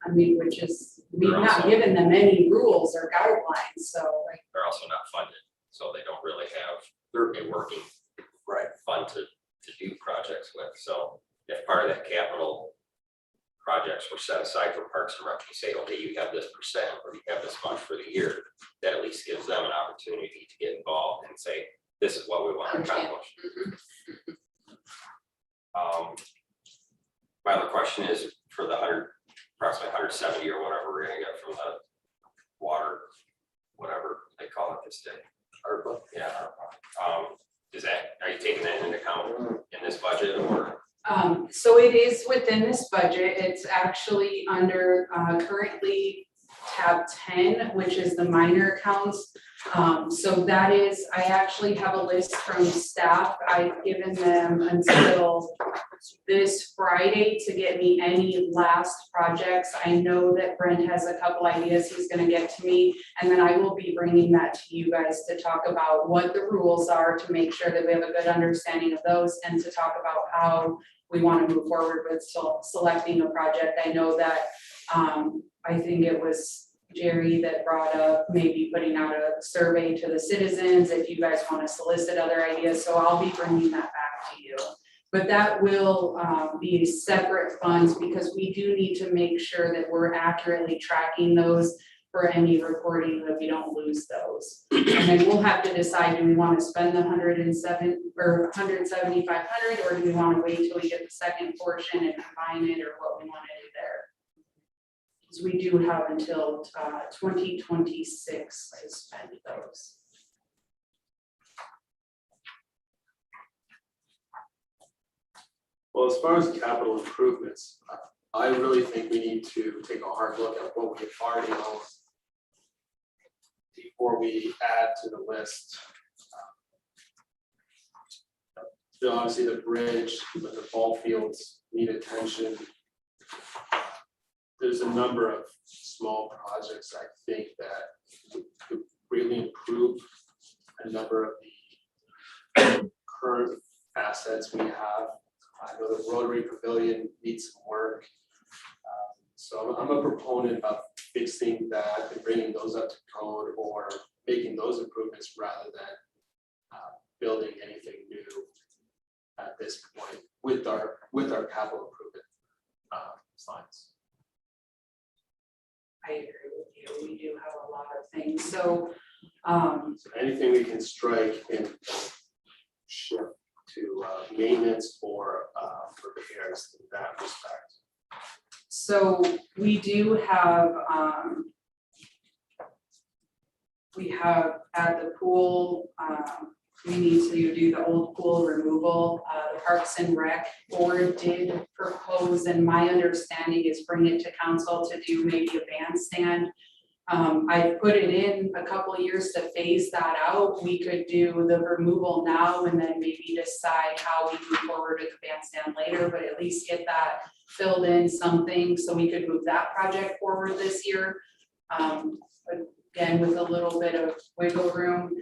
I mean, which is, we've They're not also- given them any rules or guidelines, so like, They're also not funded, so they don't really have a working fund to do projects with. So if part of that capital projects were set aside for Parks and Rec, you say, okay, you have this percent, or you have this much for the year, that at least gives them an opportunity to get involved and say, this is what we want to Understand. accomplish. Mhm. My other question is for the approximately 170 or whatever we're gonna get from ARPA? Yeah. Is that, are you taking that into account in this budget or? So it is within this budget. It's actually under currently tab 10, which is the minor accounts. So that is, I actually have a list from staff. I've given them until this Friday to get me any last projects. I know that Brent has a couple ideas he's gonna get to me, and then I will be bringing that to you guys to talk about what the rules are, to make sure that we have a good understanding of those, and to talk about how we want to move forward with selecting a project. I know that, I think it was Jerry that brought up maybe putting out a survey to the citizens if you guys want to solicit other ideas, so I'll be bringing that back to you. But that will be separate funds, because we do need to make sure that we're accurately tracking those for any reporting, that we don't lose those. And then we'll have to decide, do we want to spend the 107 or 17500, or do we want to wait till we get the second portion and combine it, or what we want to do there? Because we do have until 2026 to spend those. Well, as far as capital improvements, I really think we need to take a hard look at what we've already owned before we add to the list. Obviously the bridge, but the ball fields need attention. There's a number of small projects I think that could really improve a number of the current assets we have. I know the Rotary Pavilion needs some work. So I'm a proponent of fixing that and bringing those up to code, or making those improvements rather than building anything new at this point with our capital improvement funds. I agree with you. We do have a lot of things. So, So anything we can strike and shift to maintenance or repairs in that respect. so we do have, we have at the pool, we need to do the old pool removal. The Parks and Rec board did propose, and my understanding is bring it to council to do maybe a bandstand. I put it in a couple of years to phase that out. We could do the removal now and then maybe decide how we move forward with the bandstand later, but at least get that filled in something so we could move that project forward this year. Again, with a little bit of wiggle room.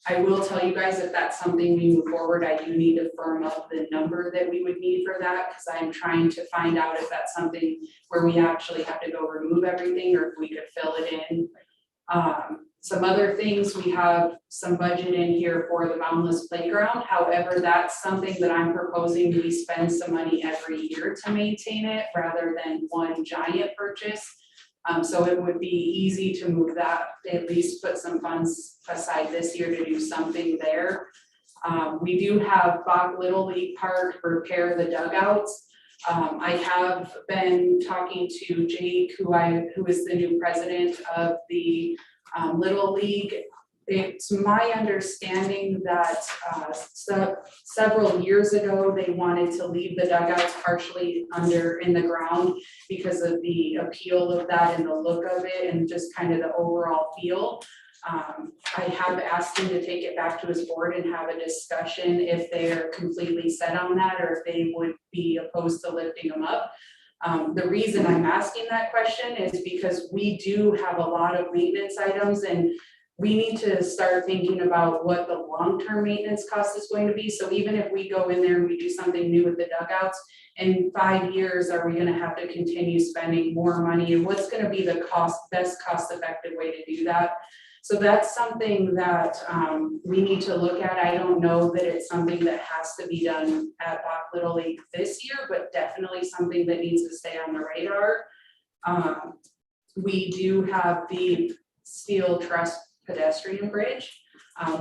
I will tell you guys, if that's something we move forward, I do need to firm up the number that we would need for that, because I'm trying to find out if that's something where we actually have to go remove everything, or if we could fill it in. Some other things, we have some budget in here for the Boundless Playground. However, that's something that I'm proposing we spend some money every year to maintain it, rather than one giant purchase. So it would be easy to move that, at least put some funds aside this year to do something there. We do have Bach Little League Park repair the dugouts. I have been talking to Jake, who is the new president of the Little League. It's my understanding that several years ago, they wanted to leave the dugouts partially in the ground because of the appeal of that and the look of it and just kind of the overall feel. I have asked him to take it back to his board and have a discussion if they're completely set on that, or if they would be opposed to lifting them up. The reason I'm asking that question is because we do have a lot of maintenance items, and we need to start thinking about what the long-term maintenance cost is going to be. So even if we go in there and we do something new with the dugouts, in 5 years, are we gonna have to continue spending more money? And what's gonna be the best cost-effective way to do that? So that's something that we need to look at. I don't know that it's something that has to be done at Bach Little League this year, but definitely something that needs to stay on the radar. We do have the steel truss pedestrian bridge.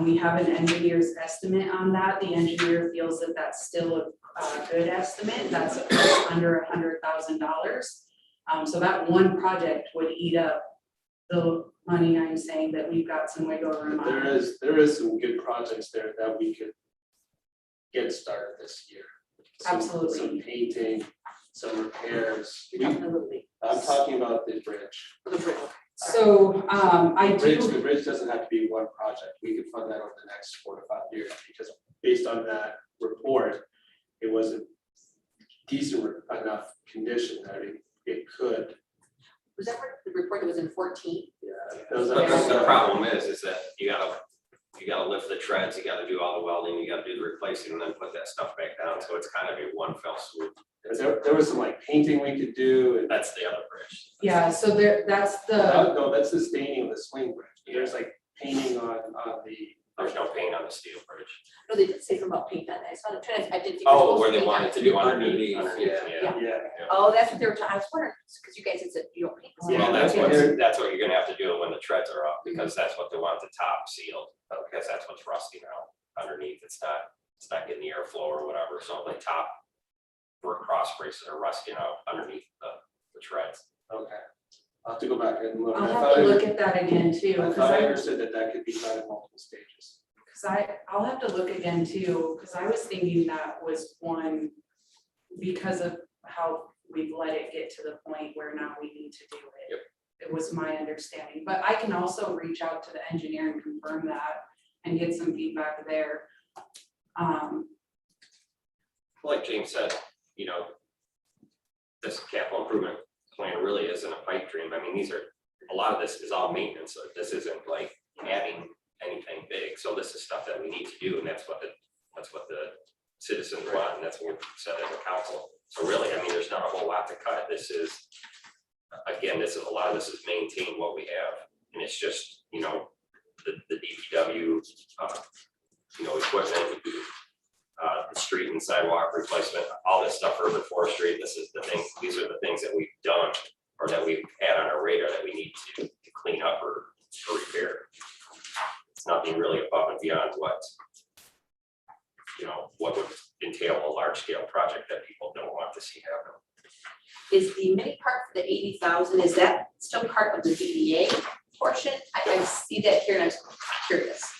We have an engineer's estimate on that. The engineer feels that that's still a good estimate. That's under $100,000. So that one project would eat up the money, I'm saying that we've got some wiggle room on. There is some good projects there that we could get started this year. Absolutely. Some painting, some repairs. Absolutely. I'm talking about the bridge. For the bridge. So, I The do, bridge doesn't have to be one project. We could fund that over the next 4 to 5 years, because based on that report, it wasn't decent enough condition that it could. Was that the report that was in 14? Yeah. That was But like- the problem is that you gotta lift the treads, you gotta do all the welding, you gotta do the replacing, and then put that stuff back down, so it's kind of a one fell swoop. There was some like painting we could do, and That's the other bridge. yeah, so that's the, no, that's the staining of the swing bridge. There's like painting on the. There's no paint on the steel bridge. No, they did say something about paint on that. I saw the trend. I didn't think. Oh, where they wanted to do underneath, Underneath, yeah. Yeah. Yeah. Oh, that's what they were talking, I was wondering, because you guys had said you don't paint. Yeah, Well, that's that's what you're gonna have to do when the treads are up, because that's what they want the top sealed, because that's what's rusting out underneath. It's not getting the airflow or whatever, so the top cross braces are rusting out underneath the treads. Okay. I'll have to go back and look. I'll I have thought to I- look at that again too, I because thought I understood that could be done in multiple stages. I'll have to look again too, because I was thinking that was one, because of how we've let it get to the point where now we need to do it. Yep. It was my understanding, but I can also reach out to the engineer and confirm that and get some feedback there. Like James said, this capital improvement plan really isn't a pipe dream. I mean, a lot of this is all maintenance, so this isn't like adding anything big. So this is stuff that we need to do, and that's what the citizens want, and that's what we said as a council. So really, I mean, there's not a whole lot to cut. This is, again, a lot of this is maintain what we have, and it's just, the DPW, equipment, the street and sidewalk replacement, all this stuff, urban forestry. These are the things that we've done or that we've had on our radar that we need to clean up or repair. It's nothing really above and beyond what would entail a large scale project that people don't want to see happen. Is the mini park for the 80,000, is that still part of the DDA portion? I see that here and I was curious.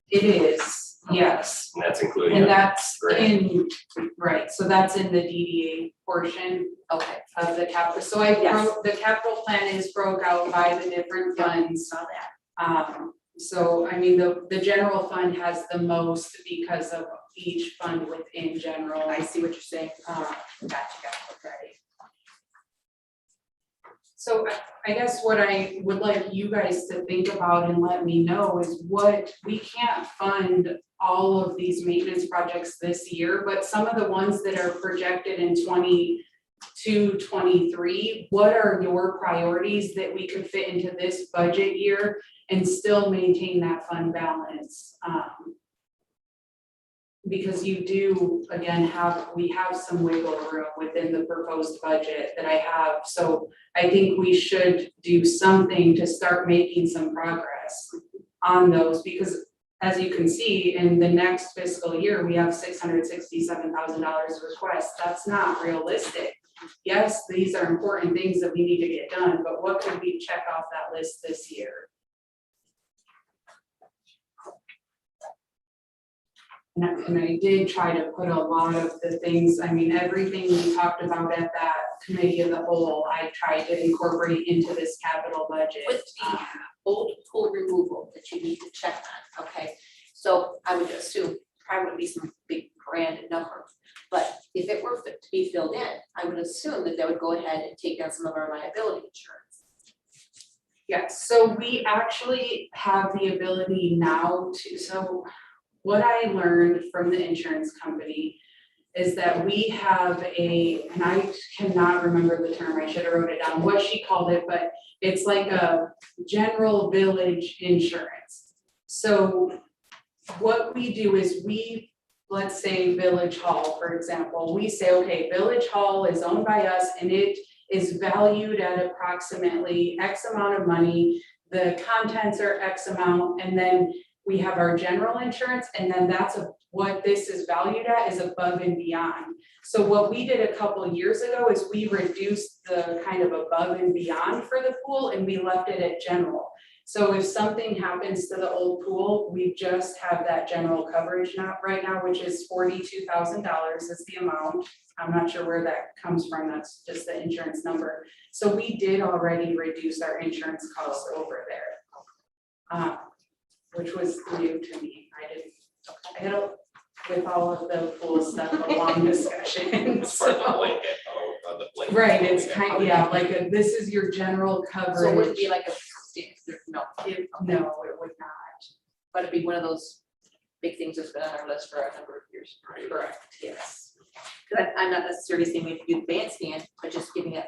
It is, yes. And that's including. And that's Grant. right, so that's in the DDA portion Okay, of the capital. So Yes. the capital plan is broke out by the different funds. saw that. So I mean, the general fund has the most because of each fund within general. I see what you're saying. Uh, Gotcha, okay. So I guess what I would like you guys to think about and let me know is we can't fund all of these maintenance projects this year, but some of the ones that are projected in 22, 23, what are your priorities that we could fit into this budget year and still maintain that fund balance? Because you do, again, we have some wiggle room within the proposed budget that I have. So I think we should do something to start making some progress on those, because as you can see, in the next fiscal year, we have $667,000 requests. That's not realistic. Yes, these are important things that we need to get done, but what could we check off that list this year? And I did try to put a lot of the things, I mean, everything we talked about at that committee of the whole, I tried to incorporate into this capital budget. With the old pool removal that you need to check on, okay? So I would assume probably would be some big grand number, but if it were to be filled in, I would assume that would go ahead and take down some of our liability insurance. Yes, so we actually have the ability now so what I learned from the insurance company is that we have and I cannot remember the term, I should have wrote it down, what she called it, but it's like a general village insurance. So what we do is let's say Village Hall, for example, we say, okay, Village Hall is owned by us and it is valued at approximately X amount of money, the contents are X amount, and then we have our general insurance, and then what this is valued at is above and beyond. So what we did a couple of years ago is we reduced the kind of above and beyond for the pool, and we left it at general. So if something happens to the old pool, we just have that general coverage now, right now, which is $42,000 is the amount. I'm not sure where that comes from, that's just the insurance number. So we did already reduce our insurance costs over there. Which was new to me, I had with all of the pool stuff, a long discussion, It's part of the so. blanket, the blanket. Right, it's kind of, yeah, like this is your general coverage. So it wouldn't be like a, no, No, it would not. but it'd be one of those big things that's been on our list for a number of years. Correct, yes. Cause I'm not necessarily saying we have to do the bandstand, but just giving it,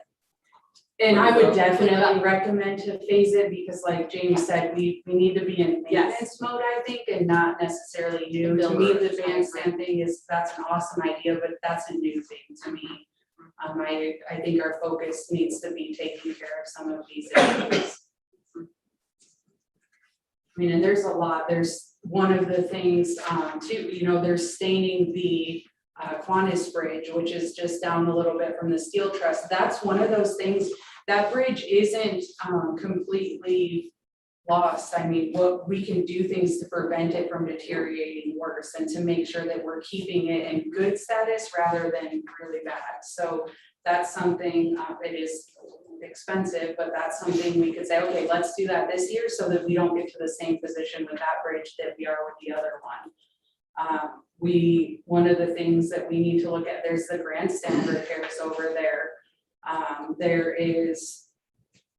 And I would definitely recommend to phase it because like Jamie said, we need to be in maintenance mode, I think, and not necessarily new. To me, the bandstand thing that's an awesome idea, but that's a new thing to me. I think our focus needs to be taking care of some of these issues. I mean, and there's a lot, there's one of the things too, you know, they're staining the Qantas Bridge, which is just down a little bit from the steel truss. That's one of those things, that bridge isn't completely lost. I mean, what we can do things to prevent it from deteriorating worse and to make sure that we're keeping it in good status rather than really bad. So that's something, it is expensive, but that's something we could say, okay, let's do that this year so that we don't get to the same position with that bridge that we are with the other one. One of the things that we need to look at, there's the grandstand repairs over there.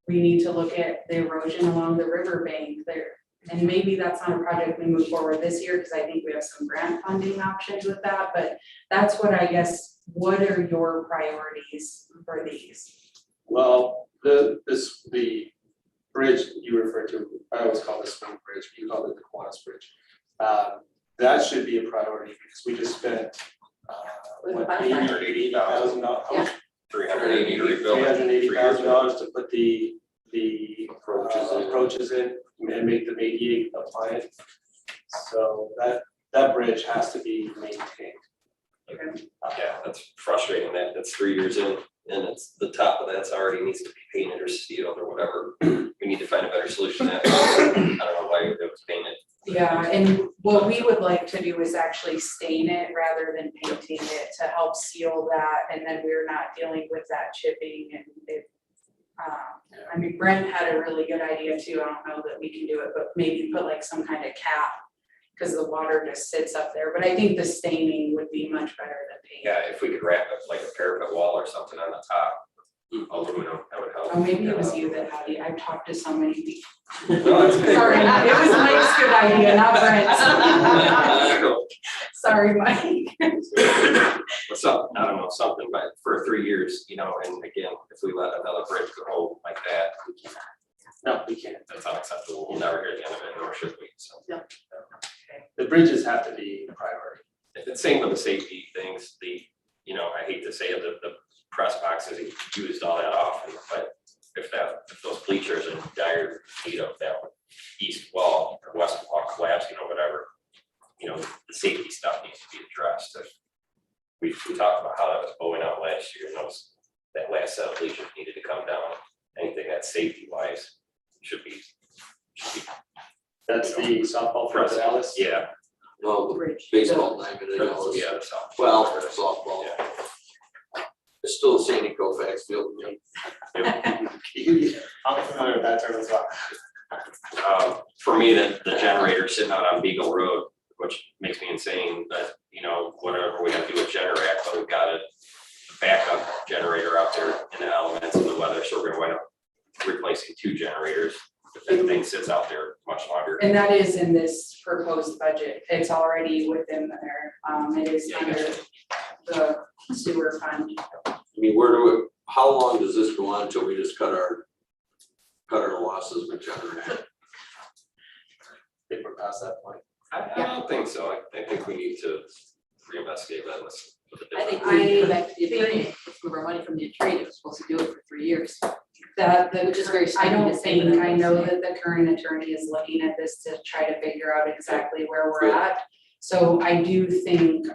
We need to look at the erosion along the riverbank there. And maybe that's not a project we move forward this year because I think we have some grant funding options with that, but that's what I guess, what are your priorities for these? Well, the bridge you referred to, I always call it the Spring Bridge, but you call it the Qantas Bridge. That should be a priority because we just spent, $80,000. Yeah. $380 to rebuild it. $380,000 to put the approaches in and make them ADA compliant. So that bridge has to be maintained. Yeah, that's frustrating, that's 3 years in, and it's the top of that's already needs to be painted or sealed or whatever. We need to find a better solution. I don't know why it was painted. Yeah, and what we would like to do is actually stain it rather than painting it to help seal that, and then we're not dealing with that chipping and it. I mean, Brent had a really good idea too, I don't know that we can do it, but maybe put like some kind of cap, because the water just sits up there, but I think the staining would be much better than paint. Yeah, if we could wrap it like a parapet wall or something on the top, aluminum, that would help. Oh, maybe it was you that had it, I've talked to so many people. No, it's good. Sorry, it was Mike's good idea, not Brent's. Sorry, Mike. What's up? I don't know, something, but for 3 years, you know, and again, if we let another bridge go like that, we can't. No, we can't. That's unacceptable. We'll never hear the end of it, nor should we, so. The bridges have to be a priority. It's the same with the safety things, you know, I hate to say it, the press boxes, you used all that often, but if those bleachers in dire need of that east wall or west wall collapsing or whatever, you know, the safety stuff needs to be addressed. We talked about how that was bowing out last year, and that last set of bleachers needed to come down. Anything that's safety wise should be. That's the softball for Dallas. Yeah. No, the baseball diamond, I know, Yeah. it's- well, softball. Yeah. It's still a Sandy Koufax field. I'm familiar with that term as well. For me, the generator sitting out on Beagle Road, which makes me insane that, you know, whatever we have to do with Generac, but we've got a backup generator out there in the elements of the weather, so we're gonna wind up replacing 2 generators. If that thing sits out there much longer. And that is in this proposed budget, it's already within there, it is Yeah, under the sewer fund. I mean, how long does this go on until we just cut our losses with Generac? I think we're past that point. I don't think so. I think we need to reinvestigate that. I think we go back to the attorney, let's move our money from the attorney, that was supposed to do it for 3 years. Which is very I stunning don't to say, but think, I'm I know listening. that the current attorney is looking at this to try to figure out exactly where we're at. So I do think,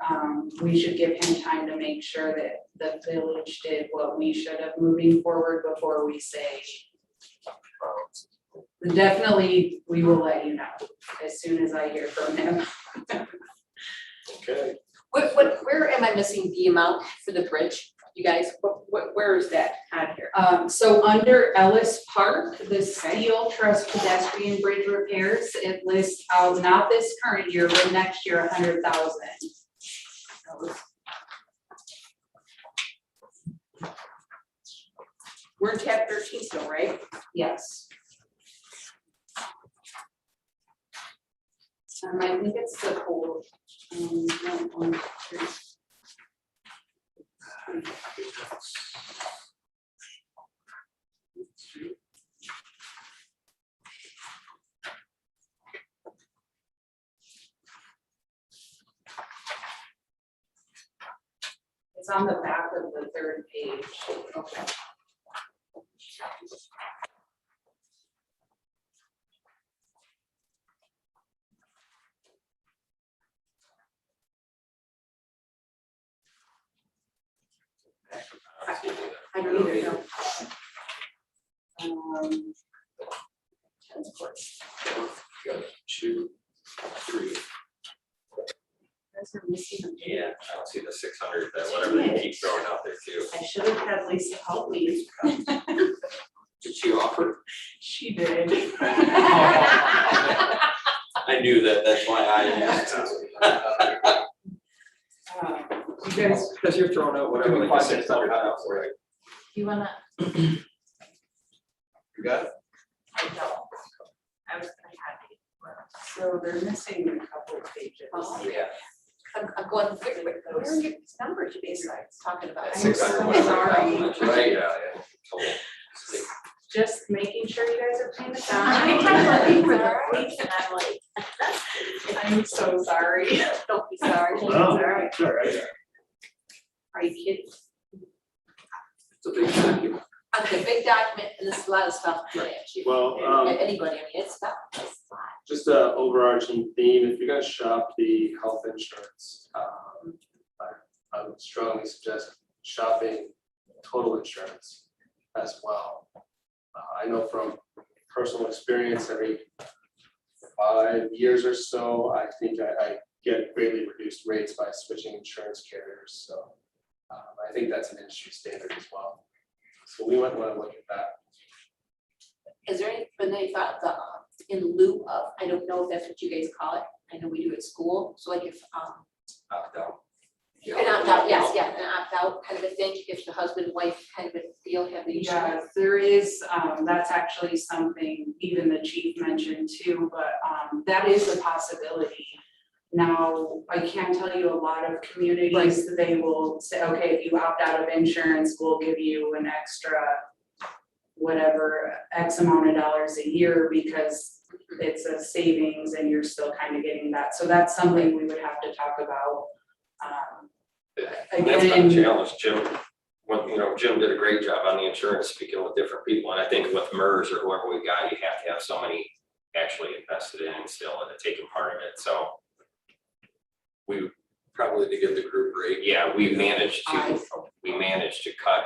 we should give him time to make sure that the village did what we should have moving forward before we say. Definitely, we will let you know as soon as I hear from him. Okay. Where am I missing the amount for the bridge? You guys, where is that on here? So under Ellis Park, the steel truss pedestrian bridge repairs, it lists out, not this current year, but next year, 100,000. We're in tab 13 still, right? Yes. I think it's the whole, no, 1, 2, 3. It's on the back of the 3rd page. Okay. I don't either, no. Of course. Go 2, 3. Guys are missing a page. Yeah, I don't see the 600, that whatever they keep throwing out there too. I should have had Lisa help me. Did she offer? She did. I knew that, that's why I asked. You guys, Because you're throwing out whatever, like the 600 out for it. You wanna? You got it? I don't. I was gonna have you. so they're missing a couple of pages. Oh, Yeah. I'm going, where are your numbers you guys are talking about? I'm 600, so whatever. sorry. Right. Yeah, yeah. Total. Just making sure you guys are paying I'm looking for the attention. weeks and I'm like, I'm so sorry. don't be sorry. It's No, all right. it's all right. Are you kidding? It's a big document. Okay, big document, and this is a lot of stuff to get at you. Well, Anybody, I mean, it's stuff, it's a lot. just a overarching theme, if you're gonna shop the health insurance, I would strongly suggest shopping total insurance as well. I know from personal experience, every 5 years or so, I think I get greatly reduced rates by switching insurance carriers, so I think that's an industry standard as well. So we might wanna look at that. Is there any thought of the, in lieu of, I don't know if that's what you guys call it, I know we do at school, so like if, Opt out. an opt out, yes, yeah, an opt out kind of a thing, if the husband and wife kind of a deal have the insurance. Yeah, there is, that's actually something even the chief mentioned too, but that is a possibility. Now, I can tell you a lot of communities, they will say, okay, if you opt out of insurance, we'll give you an extra whatever, X amount of dollars a year because it's a savings and you're still kind of getting that. So that's something we would have to talk about. That's been a challenge, Jim. Jim did a great job on the insurance, speaking with different people, and I think with MERS or whoever we got, you have to have so many actually invested in and still in taking part of it, so. We, Probably to get the group rate. yeah, we managed to cut,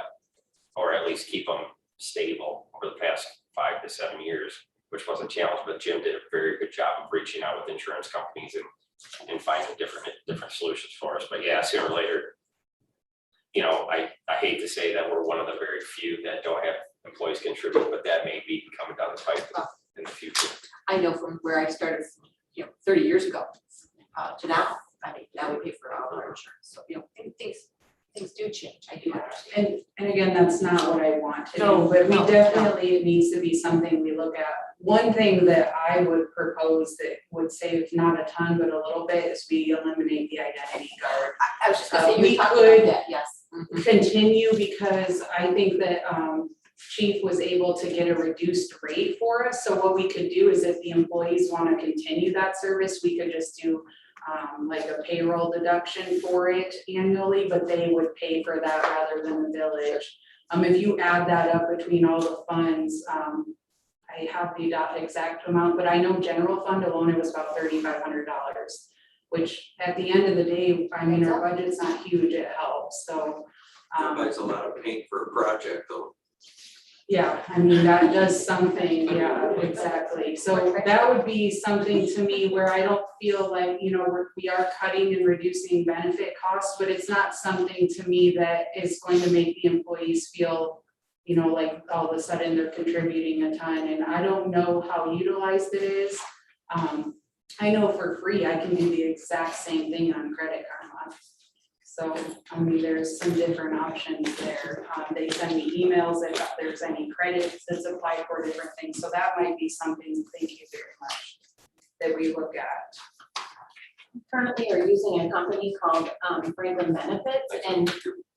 or at least keep them stable over the past 5 to 7 years, which was a challenge, but Jim did a very good job of reaching out with insurance companies and finding different solutions for us, but yeah, sooner or later, I hate to say that we're one of the very few that don't have employees contribute, but that may be coming down the pipe in the future. I know from where I started, 30 years ago, to now, I mean, now we pay for all our insurance, so, things do change, I do understand. And again, that's not what I want to No, do, but we no, definitely, it needs to be something we look at. One thing that I would propose that would save not a ton, but a little bit, is we eliminate the identity guard. I was just gonna say, We you talked could- about that, yes. Mhm. Continue, because I think that Chief was able to get a reduced rate for us, so what we could do is if the employees wanna continue that service, we could just do like a payroll deduction for it annually, but they would pay for that rather than the village. If you add that up between all the funds, I have the exact amount, but I know general fund alone, it was about $3,500, which at the end of the day, I mean, our budget's not huge, it helps, so. That's a lot of paint for a project though. Yeah, I mean, that does something, yeah, exactly. So that would be something to me where I don't feel like, you know, we are cutting and reducing benefit costs, but it's not something to me that is going to make the employees feel, you know, like all of a sudden they're contributing a ton, and I don't know how utilized it is. I know for free, I can do the exact same thing on Credit Karma. So, I mean, there's some different options there. They send me emails if there's any credits that's applied for different things. So that might be something, thank you very much, that we look at. Currently are using a company called Franklin Benefits, and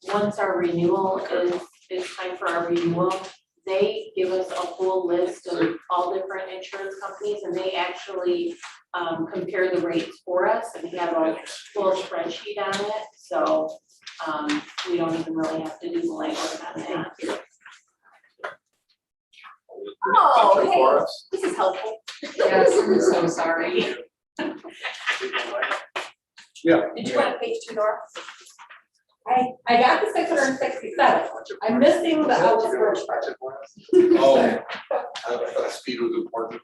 once our renewal is time for our renewal, they give us a full list of all different insurance companies, and they actually compare the rates for us, and we have a full spreadsheet on it, so we don't even really have to do the legwork on that. Oh, hey, this is helpful. Yes, I'm so sorry. Did you want page 2, Nora? I got the 667. I'm missing the Ellis Bridge part. Oh, I thought speed was important.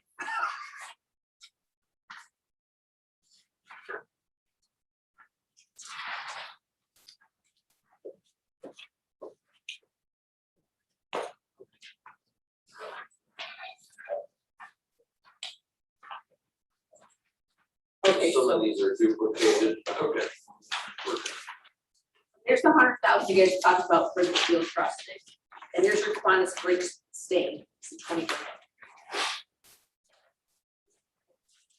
Okay, Some of so these are duplicated, okay. there's the 100,000 you guys talked about for the field trusting. And here's your Qantas Bridge staying, it's 20%.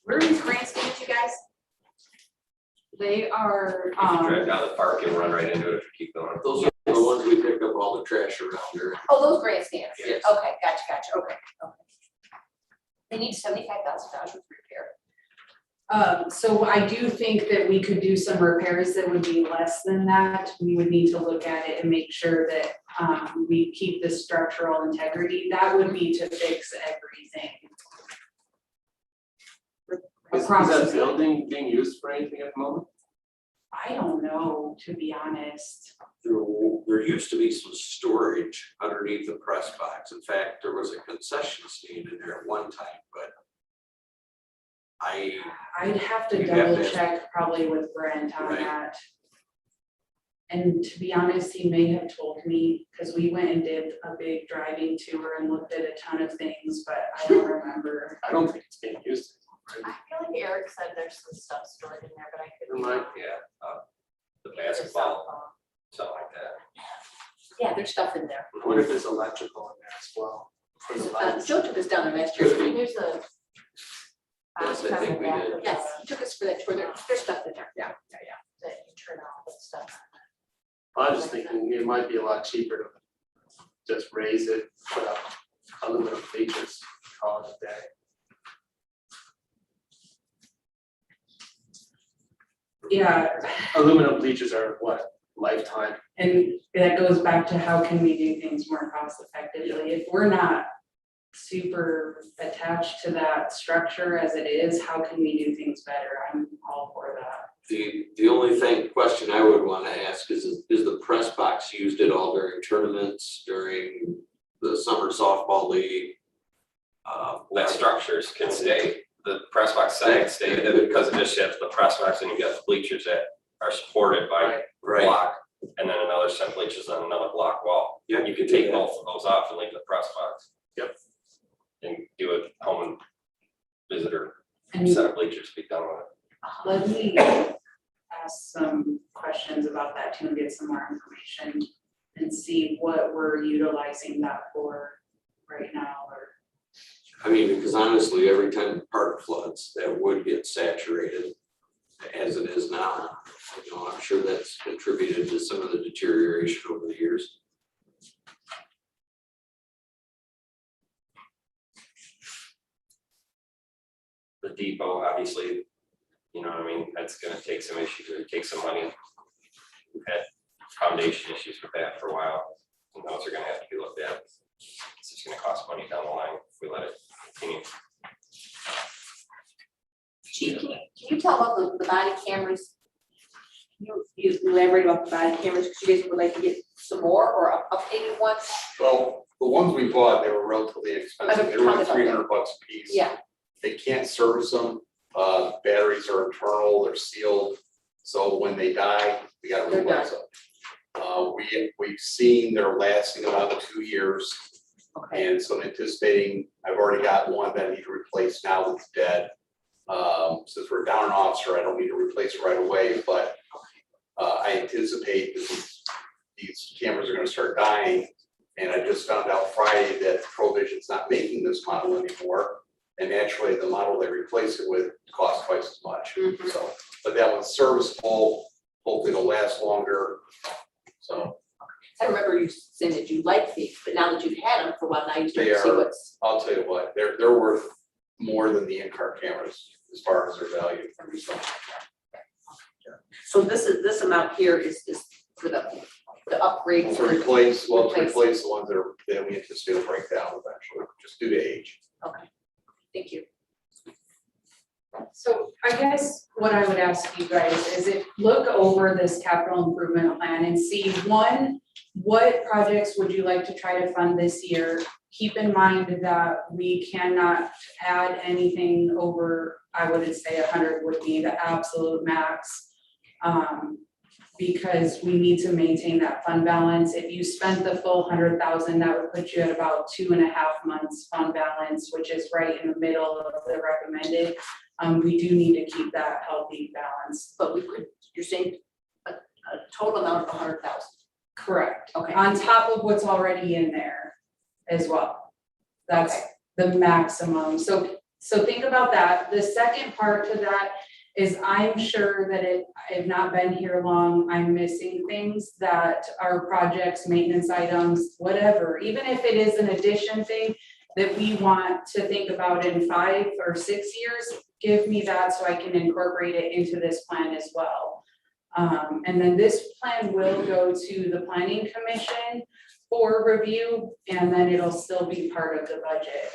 Where are these grandstands, you guys? They are, Drive down the park and run right into it if you keep going. Those are the ones we pick up all the trash around here. Oh, those grandstands. Yes. Okay, gotcha, okay. They need $75,000 with repair. so I do think that we could do some repairs that would be less than that. We would need to look at it and make sure that we keep the structural integrity. That would be to fix everything. Is that building being used for anything at the moment? I don't know, to be honest. There used to be some storage underneath the press box. In fact, there was a concession stand in there at one time, but I'd have to You'd have double to- check probably with Brent on Right. that. And to be honest, he may have told me, because we went and did a big driving tour and looked at a ton of things, but I don't remember. I don't think it's being used. Right? I feel like Eric said there's some stuff stored in there, but I could. It might. Yeah, the basketball, something like that. Yeah, there's stuff in there. What if there's electrical in there as well? For the lights? Joe took us down there last year. There's a. Yes, I think we did. Yes, he took us for that tour. There's stuff in there. Yeah. That you turn off and stuff. I was just thinking it might be a lot cheaper to just raise it, put up aluminum bleachers, call it a day. Yeah, Aluminum bleachers are what, lifetime? and that goes back to how can we do things more cost effectively? If we're not super attached to that structure as it is, how can we do things better? I'm all for that. the only question I would want to ask is the press box used at all during tournaments, during the summer softball league? That structures can stay, the press box side can stay, because it just has the press box and you got the bleachers that are supported by Right. block. And then another set of bleachers on another block wall. Yeah. You can take both of those off and leave the press box. Yep. And do a home and visitor And set of bleachers, be done with it. let me ask some questions about that too and get some more information and see what we're utilizing that for right now or. I mean, because honestly, every time the park floods, that wood gets saturated as it is now. You know, I'm sure that's contributed to some of the deterioration over the years. The depot, obviously, you know what I mean, that's gonna take some issues, or take some money. We've had foundation issues with that for a while. some notes are gonna have to be looked at. It's just gonna cost money down the line if we let it continue. Chief, can you tell about the body cameras? You elaborate about the body cameras, because you guys would like to get some more or updated ones? Well, the ones we bought, they were relatively expensive, they were like $300 a piece. Yeah, They can't service them, batteries are internal, they're sealed, so when they die, we gotta They're replace them. We've seen they're lasting about 2 years, okay. and so I'm anticipating, I've already got one that I need to replace now that's dead. Since we're down an officer, I don't need to replace it right away, but I anticipate that these cameras are gonna start dying. And I just found out Friday that Provision's not making this model anymore. And naturally, the model they replace it with costs twice as much. Mhm. So, but that one's serviceable, hopefully it'll last longer. So I remember you saying that you liked these, but now that you've had them for a while, now you start They to see are- what's. I'll tell you what, they're worth more than the in-car cameras as far as their value. So this amount here is for the upgrades. To replace, well, to Replace. replace the ones that we anticipate will break down eventually, just due to age. Okay, thank you. So I guess what I would ask you guys is look over this capital improvement plan and see, one, what projects would you like to try to fund this year? Keep in mind that we cannot add anything over, I would say 100 would be the absolute max. Because we need to maintain that fund balance. If you spent the full 100,000, that would put you at about 2.5 months fund balance, which is right in the middle of the recommended. We do need to keep that healthy balance. But we could, you're saying a total amount of 100,000. Correct. Okay. On top of what's already in there as well. That's Okay. the maximum. So think about that. The second part to that is I'm sure that I've not been here long, I'm missing things that are projects, maintenance items, whatever, even if it is an addition thing that we want to think about in 5 or 6 years, give me that so I can incorporate it into this plan as well. And then this plan will go to the planning commission for review, and then it'll still be part of the budget.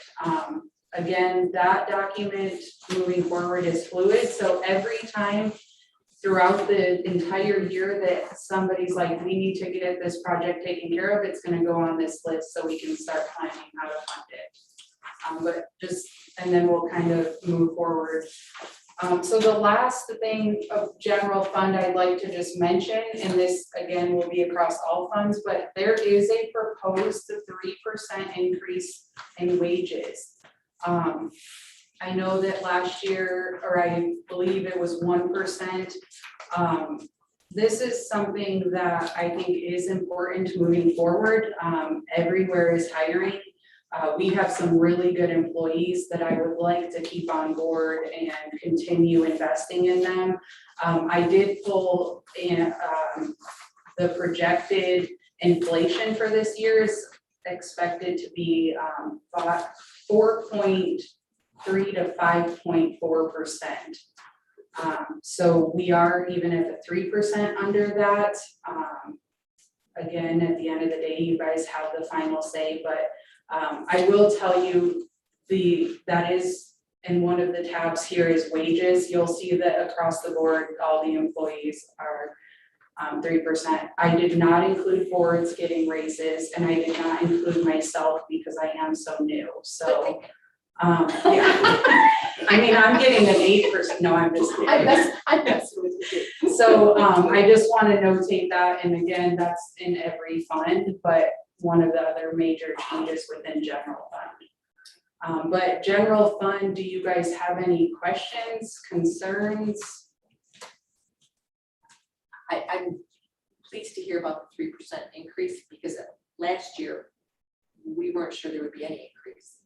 Again, that document moving forward is fluid, so every time throughout the entire year that somebody's like, we need to get this project taken care of, it's gonna go on this list so we can start planning how to fund it. And then we'll kind of move forward. So the last thing of general fund I'd like to just mention, and this again will be across all funds, but there is a proposed 3% increase in wages. I know that last year, or I believe it was 1%. This is something that I think is important moving forward. Everywhere is hiring. We have some really good employees that I would like to keep on board and continue investing in them. I did pull in the projected inflation for this year is expected to be 4.3 to 5.4%. So we are even at the 3% under that. Again, at the end of the day, you guys have the final say, but I will tell you that is in one of the tabs here is wages. You'll see that across the board, all the employees are 3%. I did not include boards getting raises, and I did not include myself because I am so new, so. Yeah. I mean, I'm getting an 8%, no, I'm just kidding. I'm messing with you. So I just want to notate that, and again, that's in every fund, but one of the other major changes within general fund. But general fund, do you guys have any questions, concerns? I'm pleased to hear about the 3% increase because last year, we weren't sure there would be any increase.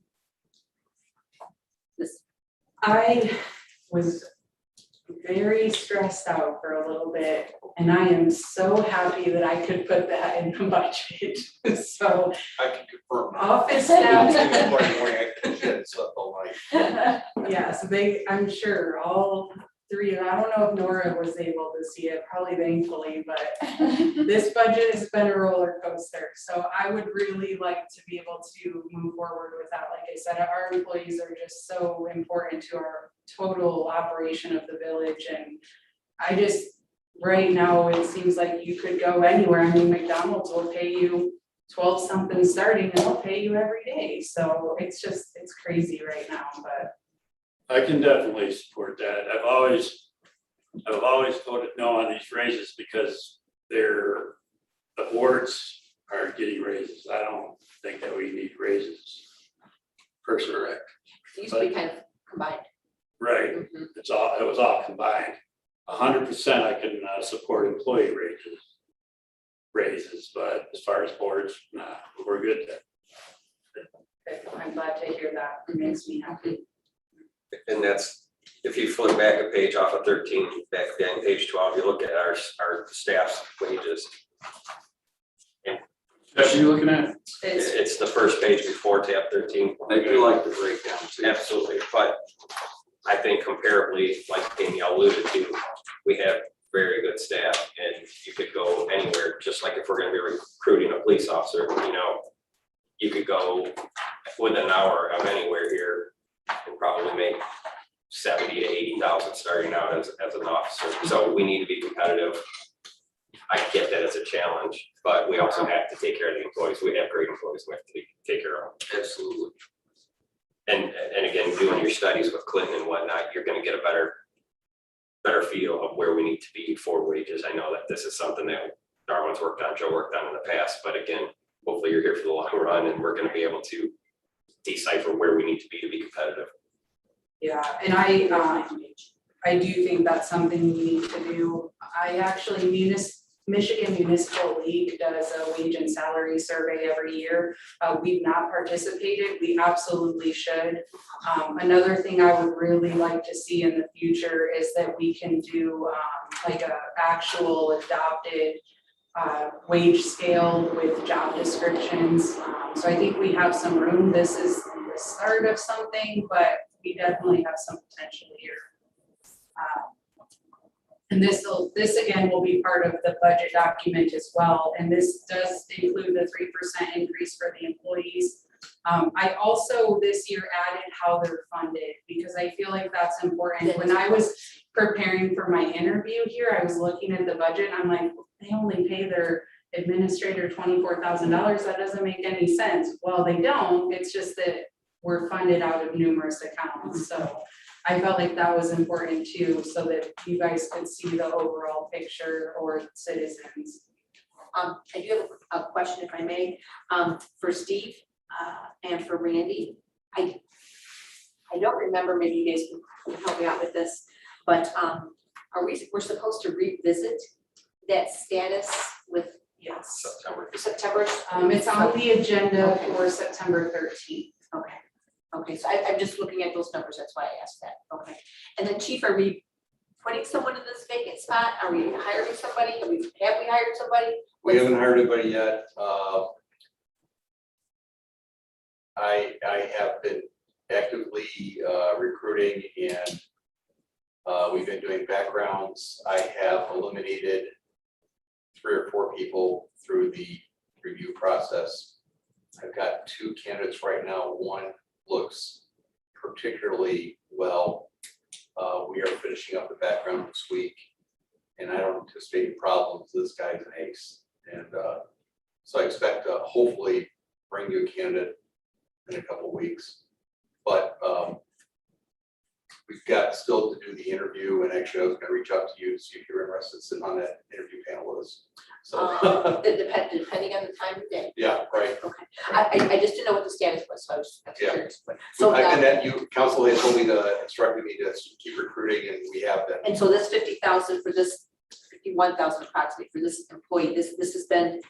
I was very stressed out for a little bit, and I am so happy that I could put that in the budget. So I can confirm. office staff, I can shed stuff all night. yes, I'm sure all 3 of I don't know if Nora was able to see it, probably thankfully, but this budget has been a roller coaster. So I would really like to be able to move forward with that. Like I said, our employees are just so important to our total operation of the village. And I just, right now, it seems like you could go anywhere. I mean, McDonald's will pay you 12 something starting and they'll pay you every day. So it's just, it's crazy right now, but. I can definitely support that. I've always voted no on these raises because the boards are getting raises. I don't think that we need raises. Personally, It used to be kind of combined. right, Mhm. it was all combined. 100% I can support employee raises, but as far as boards, nah, we're good there. I'm glad to hear that. It makes me happy. And that's, if you flip back a page off of 13, back then, page 12, you look at our staff's wages. What are you looking at? It's the first page before tab 13. I do like the breakdown too. Absolutely, but I think comparably, like Amy alluded to, we have very good staff and you could go anywhere, just like if we're gonna be recruiting a police officer, you know, you could go within an hour of anywhere here and probably make 70 to 80,000 starting out as an officer. So we need to be competitive. I get that it's a challenge, but we also have to take care of the employees. We have great employees we have to take care of. Absolutely. And again, doing your studies with Clinton and whatnot, you're gonna get a better feel of where we need to be for wages. I know that this is something that Darwin's worked on, Joe worked on in the past, but again, hopefully you're here for the long run and we're gonna be able to decipher where we need to be competitive. Yeah, and I do think that's something we need to do. I actually, Michigan Municipal League does a wage and salary survey every year. We've not participated, we absolutely should. Another thing I would really like to see in the future is that we can do like a actual adopted wage scale with job descriptions. So I think we have some room. This is the start of something, but we definitely have some potential here. And this again will be part of the budget document as well. And this does include the 3% increase for the employees. I also this year added how they're funded because I feel like that's important. When I was preparing for my interview here, I was looking at the budget. I'm like, they only pay their administrator $24,000. That doesn't make any sense. Well, they don't. It's just that we're funded out of numerous accounts. So I felt like that was important too, so that you guys could see the overall picture or citizens. I do have a question, if I may, for Steve and for Randy. I don't remember, maybe you guys can help me out with this, but we're supposed to revisit that status with September? It's on the agenda for September 13th. Okay, so I'm just looking at those numbers, that's why I asked that, okay. And then Chief, are we putting someone in this vacant spot? Are we hiring somebody? Have we hired somebody? We haven't hired anybody yet. I have been actively recruiting and we've been doing backgrounds. I have eliminated 3 or 4 people through the review process. I've got 2 candidates right now. One looks particularly well. We are finishing up the background this week and I don't anticipate any problems. This guy's an ace. And so I expect to hopefully bring you a candidate in a couple of weeks. But we've got still to do the interview, and actually I was gonna reach out to you to see if you're interested in sitting on that interview panel with us. So Depending on the time of day. yeah, right. Okay, I just didn't know what the status was, so I was Yeah. curious. But so And then council had told me to instructed me to keep recruiting, and we have been. and so this 50,000 for this 51,000 approximately for this employee, this has been.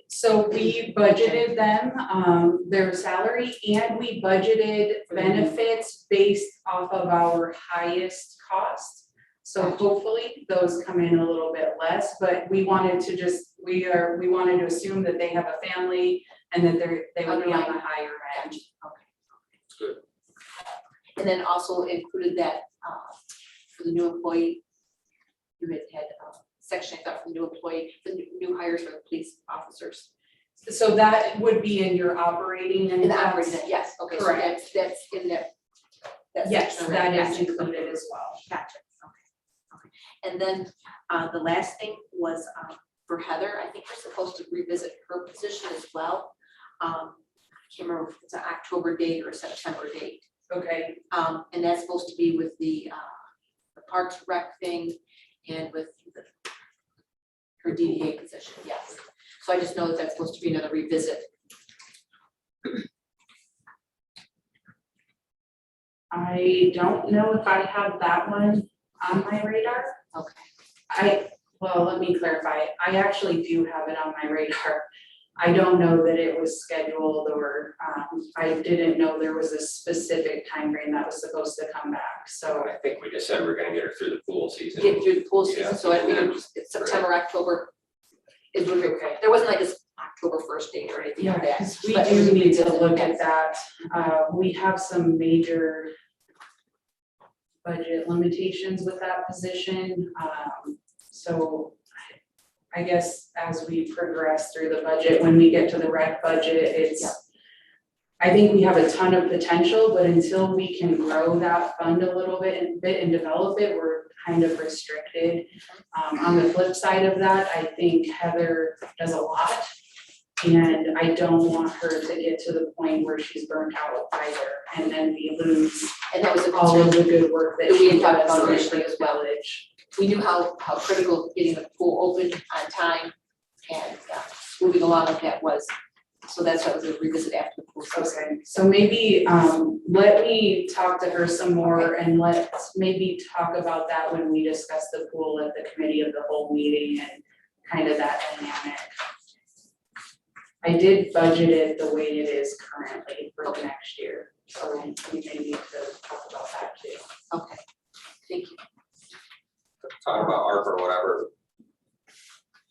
So we budgeted them, their salary, and we budgeted benefits based off of our highest cost. So hopefully those come in a little bit less, but we wanted to just, we wanted to assume that they have a family and that they would be on the higher end. Okay. Good. And then also included that for the new employee. You had section, I thought, for the new employee, the new hires for the police officers. So that would be in your operating and In the that's- operating, yes, okay, so Correct. that's in that. Yes, section that already. is Gotcha. included as well. Gotcha, okay. And then the last thing was for Heather, I think we're supposed to revisit her position as well. I can't remember if it's an October date or a September date. Okay, And that's supposed to be with the Parks Rec thing and with her DDA position, yes. So I just know that that's supposed to be another revisit. I don't know if I have that one on my radar. Okay. Well, let me clarify. I actually do have it on my radar. I don't know that it was scheduled or I didn't know there was a specific time frame that was supposed to come back, so. I think we just said we're gonna get her through the pool season. Get through the pool Yeah. season, so I figured it's September, October. Is when we're, Okay. there wasn't like this October 1st date or anything like that. Because we But it was do need to revisit look at that. We have some major budget limitations with that position. So I guess as we progress through the budget, when we get to the rec budget, it's, I think we have a ton of potential, but until we can grow that fund a little bit and develop it, we're kind of restricted. On the flip side of that, I think Heather does a lot. And I don't want her to get to the point where she's burnt out either, and then we lose And that was a all of concern. the good work that That we she had talked does about for initially the as well. village. We knew how critical getting the pool open on time and moving along with that was. So that's what was a revisit after the pool season. Okay, so maybe, let me talk to her some more and let's maybe talk about that when we discuss the pool at the committee of the whole meeting and kind of that dynamic. I did budget it the way it is currently for next year, so we may need to talk about that too. Okay, thank you. Talk about ARP or whatever.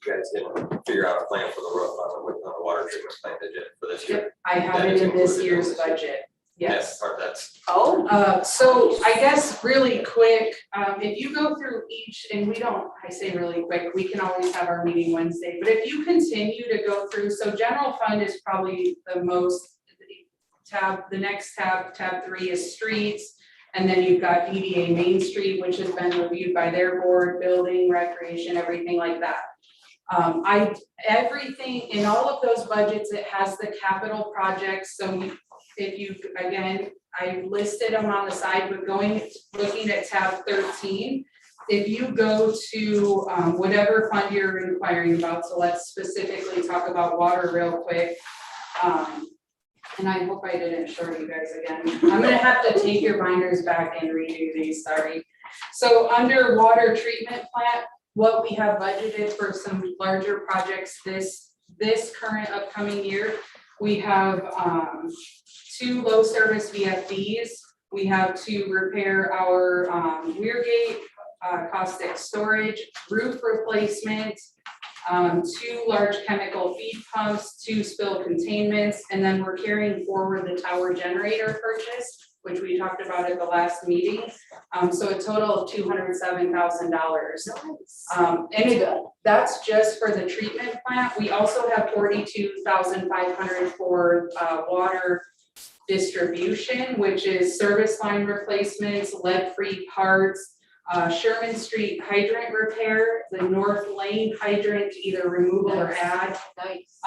You guys didn't figure out a plan for the roof on the water treatment plant, did you, for this year? Yep, I have That it is in this included in year's this year. budget, yes. Or that's, Oh, So I guess really quick, if you go through each, and I say really quick, we can always have our meeting Wednesday, but if you continue to go through, so general fund is probably the most the next tab 3 is streets, and then you've got DDA Main Street, which has been reviewed by their board, building, recreation, everything like that. Everything in all of those budgets, it has the capital projects, so if you, again, I listed them on the side, but looking at tab 13, if you go to whatever fund you're inquiring about, so let's specifically talk about water real quick. And I hope I didn't short you guys again. I'm gonna have to take your binders back and redo these, sorry. So under water treatment plant, what we have budgeted for some larger projects this current upcoming year, we have 2 low service VFDs. We have to repair our rear gate, caustic storage, roof replacement, 2 large chemical feed pumps, 2 spill containments, and then we're carrying forward the tower generator purchase, which we talked about at the last meeting. So a total of $207,000. And that's just for the treatment plant. We also have $42,500 for water distribution, which is service line replacements, lead-free parts, Sherman Street hydrant repair, the North Lane hydrant, either removal or add, nice.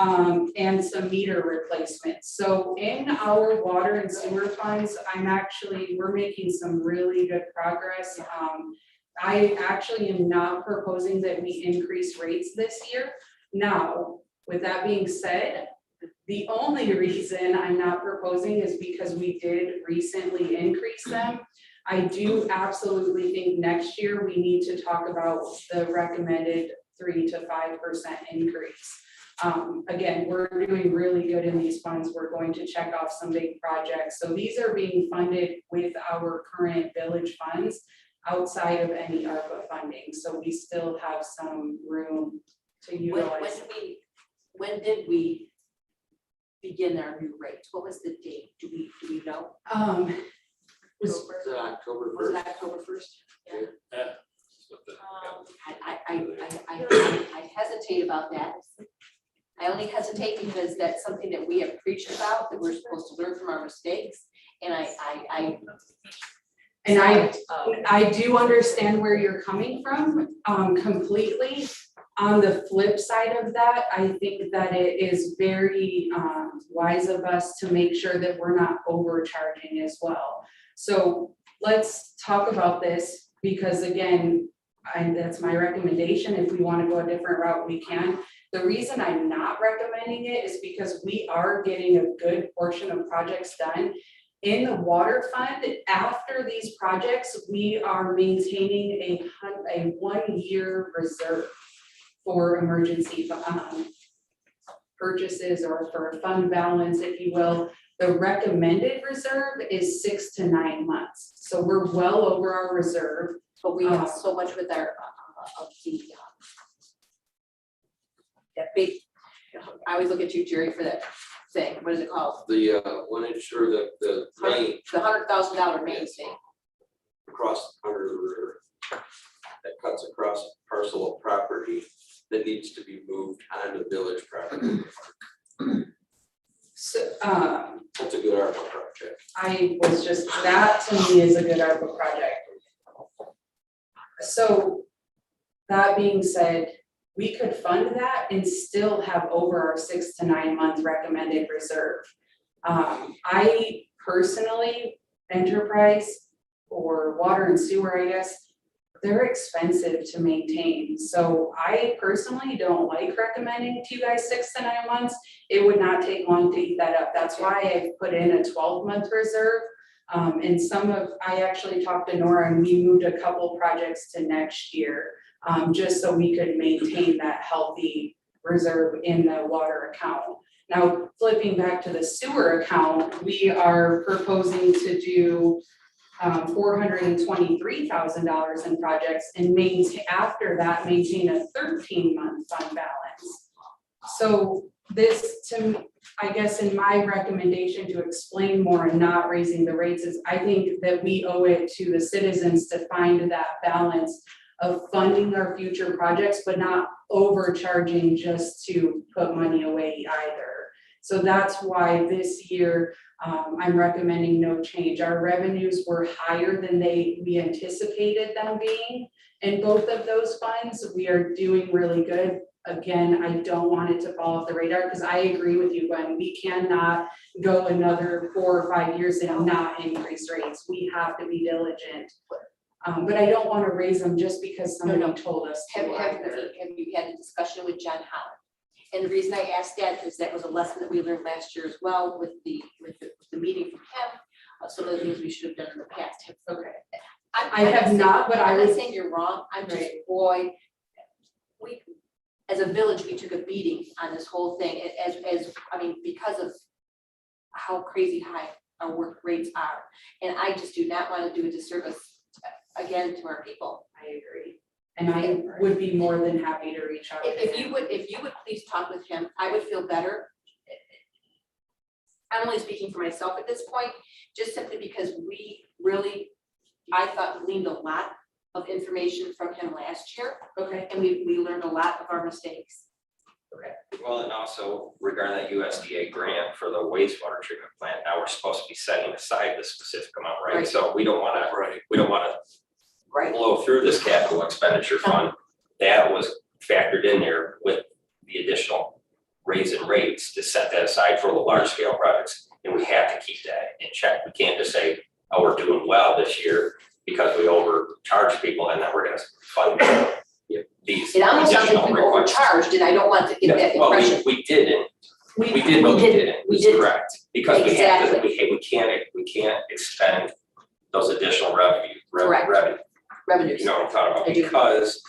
and some meter replacements. So in our water and sewer funds, we're making some really good progress. I actually am not proposing that we increase rates this year. Now, with that being said, the only reason I'm not proposing is because we did recently increase them. I do absolutely think next year we need to talk about the recommended 3 to 5% increase. Again, we're doing really good in these funds. We're going to check off some big projects. So these are being funded with our current village funds outside of any ARPA funding. So we still have some room to utilize. When did we begin our new rates? What was the date? Do we know? Was October Was it 1st. October 1st? I hesitate about that. I only hesitate because that's something that we have preached about, that we're supposed to learn from our mistakes, and And I do understand where you're coming from, completely. On the flip side of that, I think that it is very, wise of us to make sure that we're not overcharging as well. So let's talk about this, because again, that's my recommendation. If we want to go a different route, we can. The reason I'm not recommending it is because we are getting a good portion of projects done. In the water fund, after these projects, we are maintaining a 1-year reserve for emergency purchases, or for fund balance, if you will. The recommended reserve is 6 to 9 months. So we're well over our reserve. but we have so much with our, of the, that big, I always look at you, Jerry, for that thing, what is it called? The, one inch or the main The $100,000 main thing. across under the river that cuts across a parcel of property that needs to be moved onto village property. So, That's a good ARPA project. I was just, that to me is a good ARPA project. So that being said, we could fund that and still have over our 6 to 9 month recommended reserve. I personally, enterprise or water and sewer, I guess, they're expensive to maintain. So I personally don't like recommending to you guys 6 to 9 months. It would not take long to eat that up. That's why I put in a 12-month reserve. And I actually talked to Nora, and we moved a couple projects to next year, just so we could maintain that healthy reserve in the water account. Now, flipping back to the sewer account, we are proposing to do $423,000 in projects, and after that, maintain a 13-month fund balance. So this, I guess in my recommendation to explain more and not raising the rates, is I think that we owe it to the citizens to find that balance of funding our future projects, but not overcharging just to put money away either. So that's why this year, I'm recommending no change. Our revenues were higher than we anticipated them being in both of those funds. We are doing really good. Again, I don't want it to fall off the radar, because I agree with you, Gwen. We cannot go another 4 or 5 years and not increase rates. We have to be diligent. But I don't want to raise them just because somebody told us to. Have you had a discussion with John Holland? And the reason I asked that is that was a lesson that we learned last year as well with the meeting from him, some of the things we should have done in the past. Okay. I have not, but I'm not saying you're wrong. I'm just, boy, we, as a village, we took a beating on this whole thing, I mean, because of how crazy high our work rates are. And I just do not want to do a disservice again to our people. I agree. And I would be more than happy to reach out. If you would please talk with him, I would feel better. I'm only speaking for myself at this point, just simply because we really, I thought, gleaned a lot of information from him last year. Okay. And we learned a lot of our mistakes. Well, and also regarding that USDA grant for the wastewater treatment plant, now we're supposed to be setting aside the specific amount, right? Right. So we don't wanna Right. blow through this capital expenditure fund. That was factored in there with the additional raise in rates to set that aside for the large scale projects. And we have to keep that in check. We can't just say, oh, we're doing well this year because we overcharge people and then we're gonna fund these It almost sounds like additional we requests. overcharged, and I don't want to get that Well, impression. we didn't. We did, but we didn't. That's correct. Because we have to, we can't expend those additional revenues. Revenues. You know what I'm talking about? I do. Because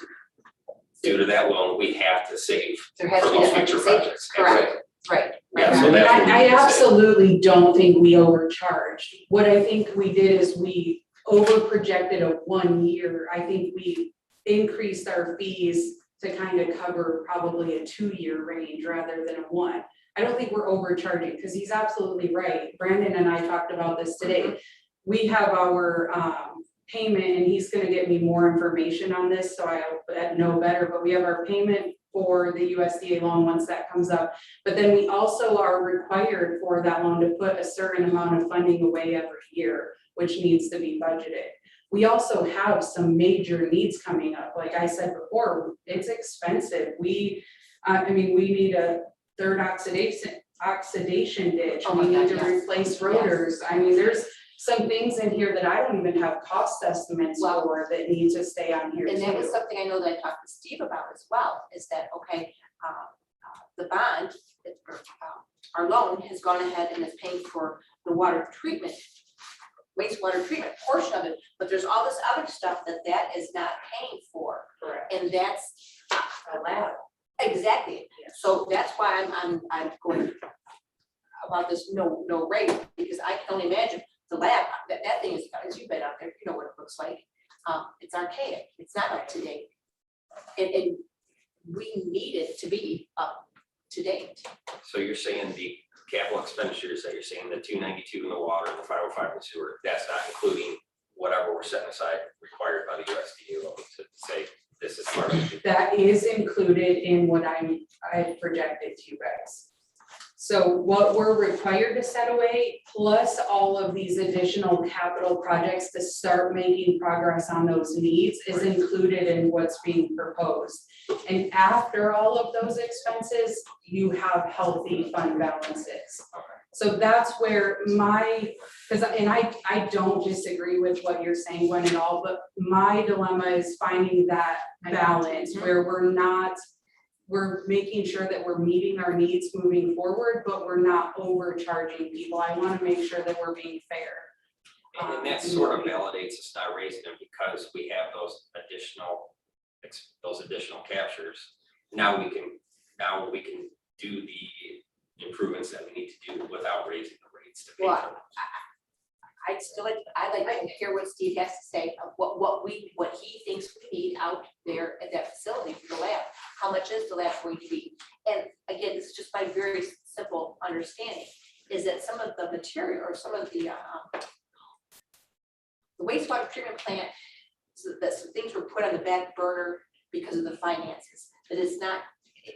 due to that loan, we have to save There has for to be those that future savings. projects. Correct. Right. Yeah, so I mean, that's what we I need to say. absolutely don't think we overcharged. What I think we did is we overprojected a 1 year. I think we increased our fees to kind of cover probably a 2-year range rather than a 1. I don't think we're overcharging, because he's absolutely right. Brandon and I talked about this today. We have our payment, and he's gonna get me more information on this, so I know better, but we have our payment for the USDA loan once that comes up. But then we also are required for that loan to put a certain amount of funding away every year, which needs to be budgeted. We also have some major needs coming up. Like I said before, it's expensive. I mean, we need a third oxidation ditch. Oh my We need God, to yes. replace rotors. I mean, there's some things in here that I don't even have cost estimates Well, for that need to stay on here And that was too. something I know that I talked to Steve about as well, is that, okay, the bond, our loan has gone ahead and is paying for the water treatment, wastewater treatment portion of it, but there's all this other stuff that is not paying for, Correct. and that's A lab. exactly. Yes. So that's why I'm going about this no rate, because I can only imagine the lab, that thing is, as you've been out there, you know what it looks like. It's archaic, it's not up to date. And we need it to be up to date. So you're saying the capital expenditures that you're saying, the 292 in the water and the 505 in the sewer, that's not including whatever we're setting aside required by the USDA loan to say this is part of it. That is included in what I projected to you guys. So what we're required to set away, plus all of these additional capital projects to start making progress on those needs, is included in what's being proposed. And after all of those expenses, you have healthy fund balances. So that's where I don't disagree with what you're saying, Gwen, at all, but my dilemma is finding that balance where we're making sure that we're meeting our needs moving forward, but we're not overcharging people. I want to make sure that we're being fair. And that sort of validates us not raising them because we have those additional captures. Now we can do the improvements that we need to do without raising the rates to pay Well, for them. I'd like to hear what Steve has to say, of what he thinks we need out there at that facility for the lab. How much is the lab going to be? And again, this is just my very simple understanding, is that some of the material or some of the wastewater treatment plant, so that some things were put on the back burner because of the finances, that it's not, you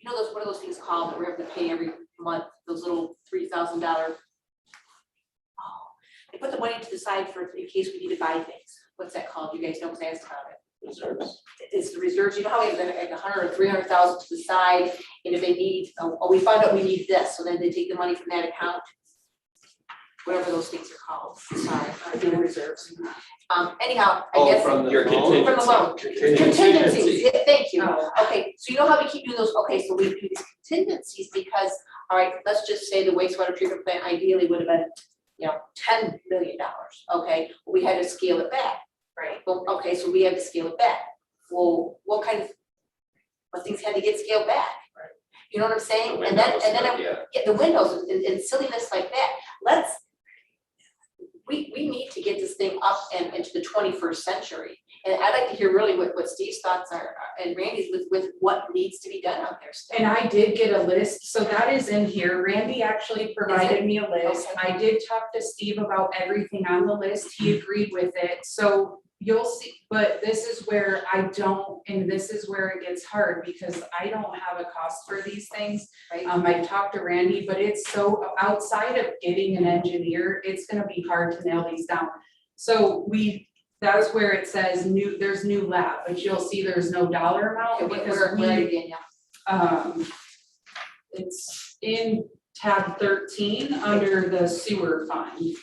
know, what are those things called that we're having to pay every month, those little $3,000. They put the money to the side for in case we need to buy things. What's that called? You guys know, because I asked about it. Reserves. It's the reserves. You know how we have like 100 or 300,000 to the side, and if they need, we found out we need this, so then they take the money from that account. Whatever those things are called. Sorry, I do reserves. Anyhow, I guess From the Your loan? from the loan. Contingency. Contingencies, yeah, thank you. Oh. Okay, so you know how we keep doing those, okay, so we do these contingencies because, all right, let's just say the wastewater treatment plant ideally would have been, $10 million, okay? We had to scale it back. Right. Well, okay, so we had to scale it back. Well, what things had to get scaled back? Right. You know what I'm saying? The And then, windows, yeah. get the windows and silliness like that. We need to get this thing up and into the 21st century. And I'd like to hear really what Steve's thoughts are and Randy's with what needs to be done out there still. And I did get a list, so that is in here. Randy actually provided me a list. Okay. I did talk to Steve about everything on the list. He agreed with it. So you'll see, but this is where this is where it gets hard because I don't have a cost for these things. Right. I talked to Randy, but it's so outside of getting an engineer, it's gonna be hard to nail these down. So that's where it says there's new lab, but you'll see there's no dollar amount Okay, because where again, yeah. it's in tab 13 under the sewer fund.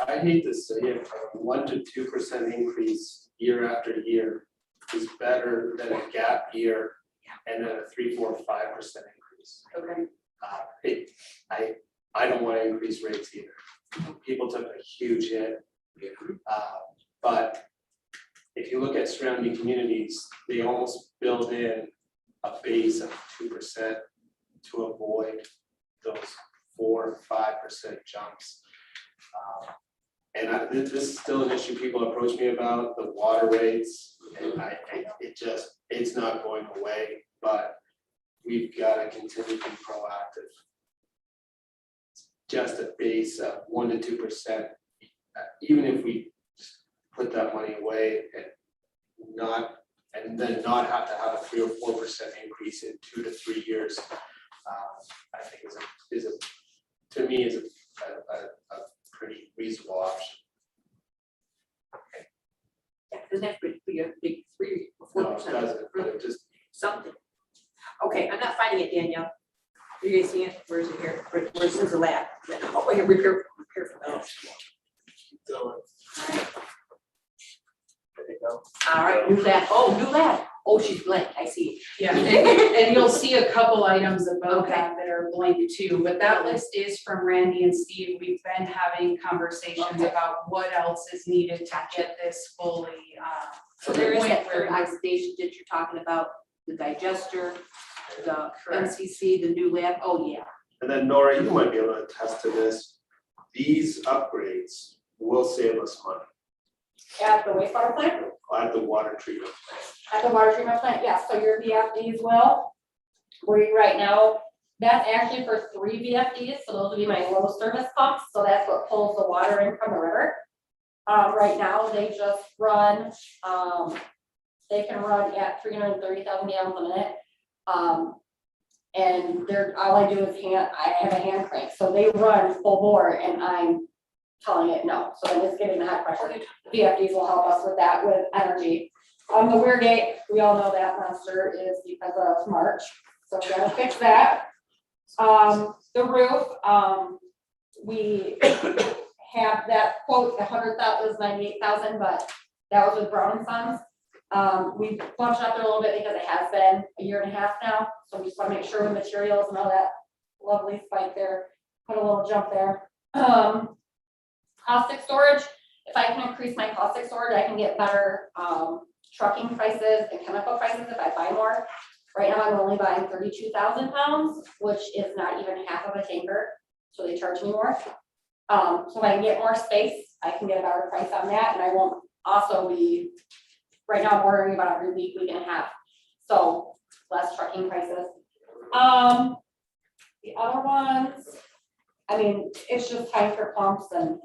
I hate to say it, a 1% to 2% increase year after year is better than a gap year and then a 3, 4, 5% increase. Okay. I don't want to increase rates either. People took a huge hit. But if you look at surrounding communities, they almost build in a base of 2% to avoid those 4 or 5% jumps. And this is still an issue people approach me about, the water rates, and it's not going away, but we've got to continue to be proactive. Just a base of 1 to 2%, even if we put that money away and then not have to have a 3 or 4% increase in 2 to 3 years, I think is a to me is a pretty reasonable option. Yeah, doesn't have to be a big 3 or No, it 4%. doesn't, but it just, Something. Okay, I'm not finding it, Danielle. You guys see it? Where is it here? Where's the lab? Oh, wait, repair for that. so, there you go. All right, new lab. Oh, new lab. Oh, she's blank. I see. Yeah, and you'll see a couple items above Okay. that are blank too, but that list is from Randy and Steve. We've been having conversations Okay. about what else is needed to get this fully, So to the there is point that where third oxidation that you're talking about, the digester, the Correct. MCC, the new lab. Oh, yeah. And then Nora, you might be able to attest to this. These upgrades will save us money At the wastewater plant, at the water treatment plant. at the water treatment plant, yes, so your VFDs will. Right now, that's actually for 3 VFDs, so those will be my low service pumps, so that's what pulls the water in from the river. Right now, they just run, they can run at 330,000 gallons a minute. And all I do is I have a hand crank, so they run full bore and I'm telling it no, so I'm just getting the high pressure. VFDs will help us with that, with energy. The weir gate, we all know that monster is because of March, so we gotta fix that. The roof, we have that quote, 100,000 was 98,000, but that was with Brown and Sons. We bumped it up there a little bit because it has been a year and a half now, so we just wanna make sure with materials and all that lovely spike there, put a little jump there. Caustic storage, if I can increase my caustic storage, I can get better, trucking prices and chemical prices if I buy more. Right now, I'm only buying 32,000 pounds, which is not even half of a tanker, so they charge me more. So if I can get more space, I can get a better price on that, and I won't also be, right now, I'm worrying about every week and a half, so less trucking prices. The other ones, I mean, it's just time for pumps, and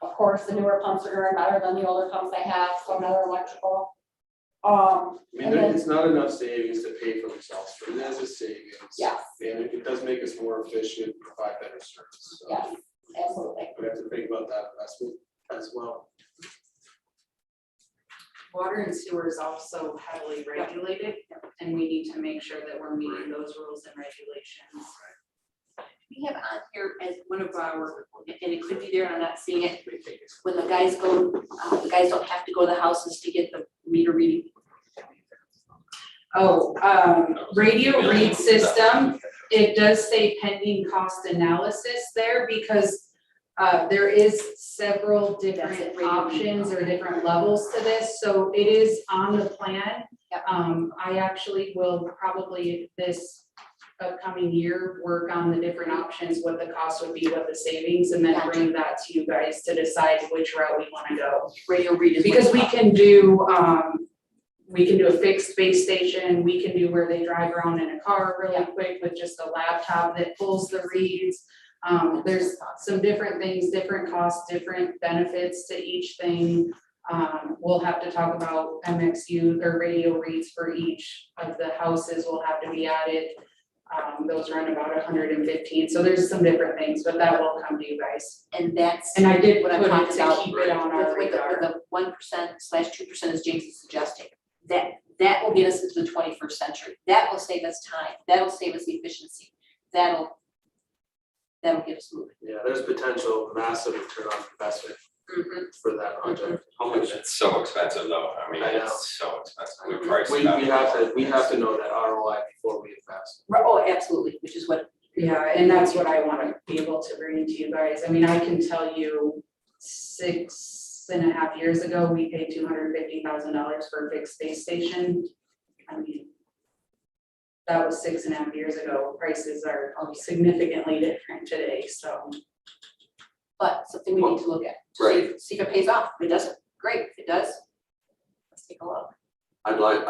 of course, the newer pumps are doing better than the older pumps I have, so another electrical. I mean, it's not enough savings to pay for themselves, but it is a savings. Yes. And it does make us more efficient, provide better service. So Yes, absolutely. we have to think about that investment as well. water and sewer is also heavily regulated, and we need to make sure that we're meeting those rules and regulations. We have on here as one of our, and it could be there, and I'm not seeing it, when the guys go, the guys don't have to go to the houses to get the meter reading. Radio read system, it does say pending cost analysis there because there is several different options or different levels to this, so it is on the plan. I actually will probably this upcoming year work on the different options, what the cost would be, what the savings, and then bring that to you guys to decide which route we want to go. Radio read is. Because we can do a fixed base station, we can do where they drive around in a car really quick with just a laptop that pulls the reads. There's some different things, different costs, different benefits to each thing. We'll have to talk about MXU or radio reads for each of the houses will have to be added. Those run about 115, so there's some different things, but that will come to you guys. And that's. And I did what put I'm it talking to about keep it on our with radar. the 1%/2% as James is suggesting. That will get us into the 21st century. That will save us time. That'll save us efficiency. That'll get us moving. Yeah, there's potential massive return on investment for that project. How much? It's so expensive though, I mean, I know. it's so expensive, we Mhm. priced We it out. have to know that ROI before we invest. Oh, absolutely, which is what. Yeah, and that's what I want to be able to bring to you guys. I mean, I can tell you 6.5 years ago, we paid $250,000 for a fixed space station. I mean, that was 6.5 years ago. Prices are significantly different today, so. But something we need to look at. Right. See if it pays off. If it doesn't, great. If it does, let's take a look. I'd like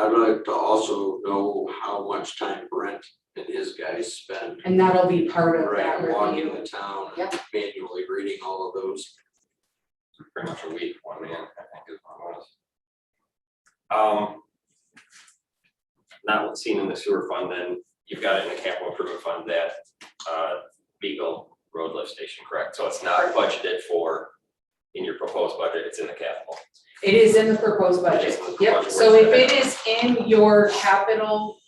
to also know how much time Brent and his guys spend And that'll be part of that walking review. the town Yeah. and manually reading all of those. Pretty much a week, one man, I think is one. Not seen in the sewer fund, then you've got it in the capital improvement fund, that Beagle Road Lift Station, correct? So it's not budgeted for in your proposed budget, it's in the capital. It is in the proposed budget. It is in the Yep, proposed so if budget. it is in your capital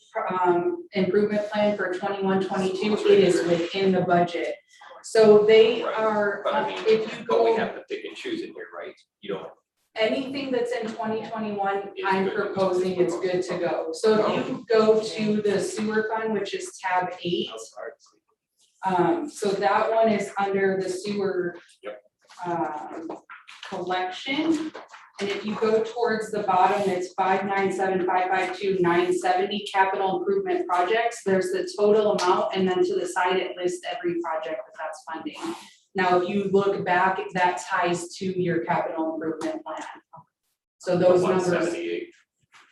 improvement plan for 21-22, it is within the budget. So they Right. are, But I mean, if you but we go, have to pick and choose in here, right? You don't, anything that's in 2021, Is I'm good. proposing it's good to go. So if you go to the sewer fund, which is tab 8, so that one is under the sewer Yep. collection. And if you go towards the bottom, it's 597,552,970 capital improvement projects. There's the total amount, and then to the side, it lists every project that's funding. Now, if you look back, that ties to your capital improvement plan. So those numbers, 178.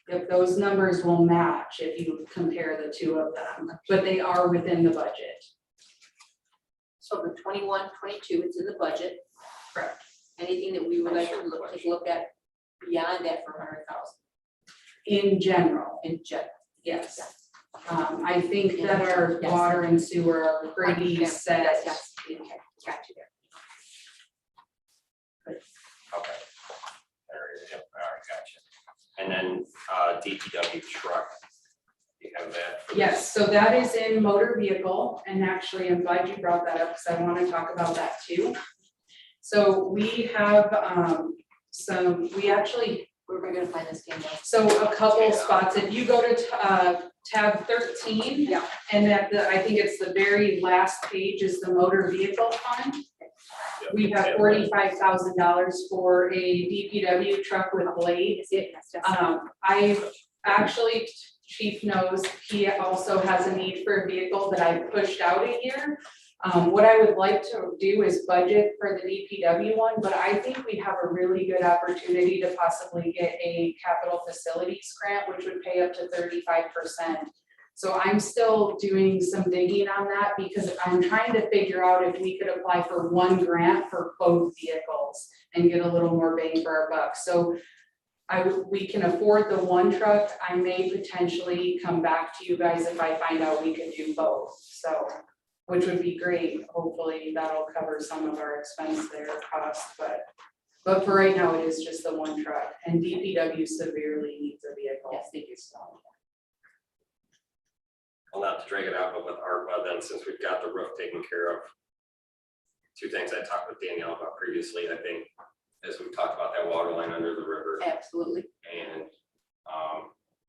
if those numbers will match if you compare the two of them, but they are within the budget. So the 21-22, it's in the budget. Correct. Anything that we would like to take a look at beyond that for 100,000 In general, in general? yes. I think that our water and sewer are pretty set. Yes, okay, got you there. Okay. All right, yep, all right, gotcha. And then DPW truck, you have that? for Yes, this? so that is in motor vehicle, and actually, I'm glad you brought that up, because I want to talk about that too. So we have Where am I gonna find this game now? so a couple spots, if you go to tab 13. Yeah. And at I think it's the very last page is the motor vehicle fund. Yep. We have $45,000 for a DPW truck with blades. Yes. I've actually, Chief knows, he also has a need for a vehicle that I pushed out a year. What I would like to do is budget for the DPW one, but I think we have a really good opportunity to possibly get a capital facilities grant, which would pay up to 35%. So I'm still doing some digging on that because I'm trying to figure out if we could apply for one grant for both vehicles and get a little more bang for our buck. So we can afford the one truck. I may potentially come back to you guys if I find out we can do both, so, which would be great. Hopefully that'll cover some of our expense there cost, but for right now, it is just the one truck, and DPW severely needs a vehicle. Yes, they do so. Well, not to drag it out, but with ARPA, then since we've got the roof taken care of, two things I talked with Danielle about previously, I think, as we talked about that water line under the river. Absolutely. And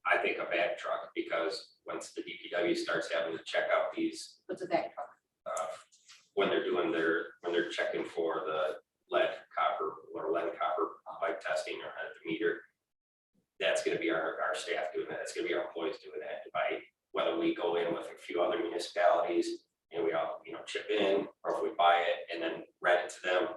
I think a back truck, because once the DPW starts having to check out these, What's a back truck? when they're checking for the lead copper pipe testing or at the meter, that's gonna be our staff doing that. It's gonna be our employees doing that. By whether we go in with a few other municipalities and we all, chip in, or if we buy it and then rent it to them,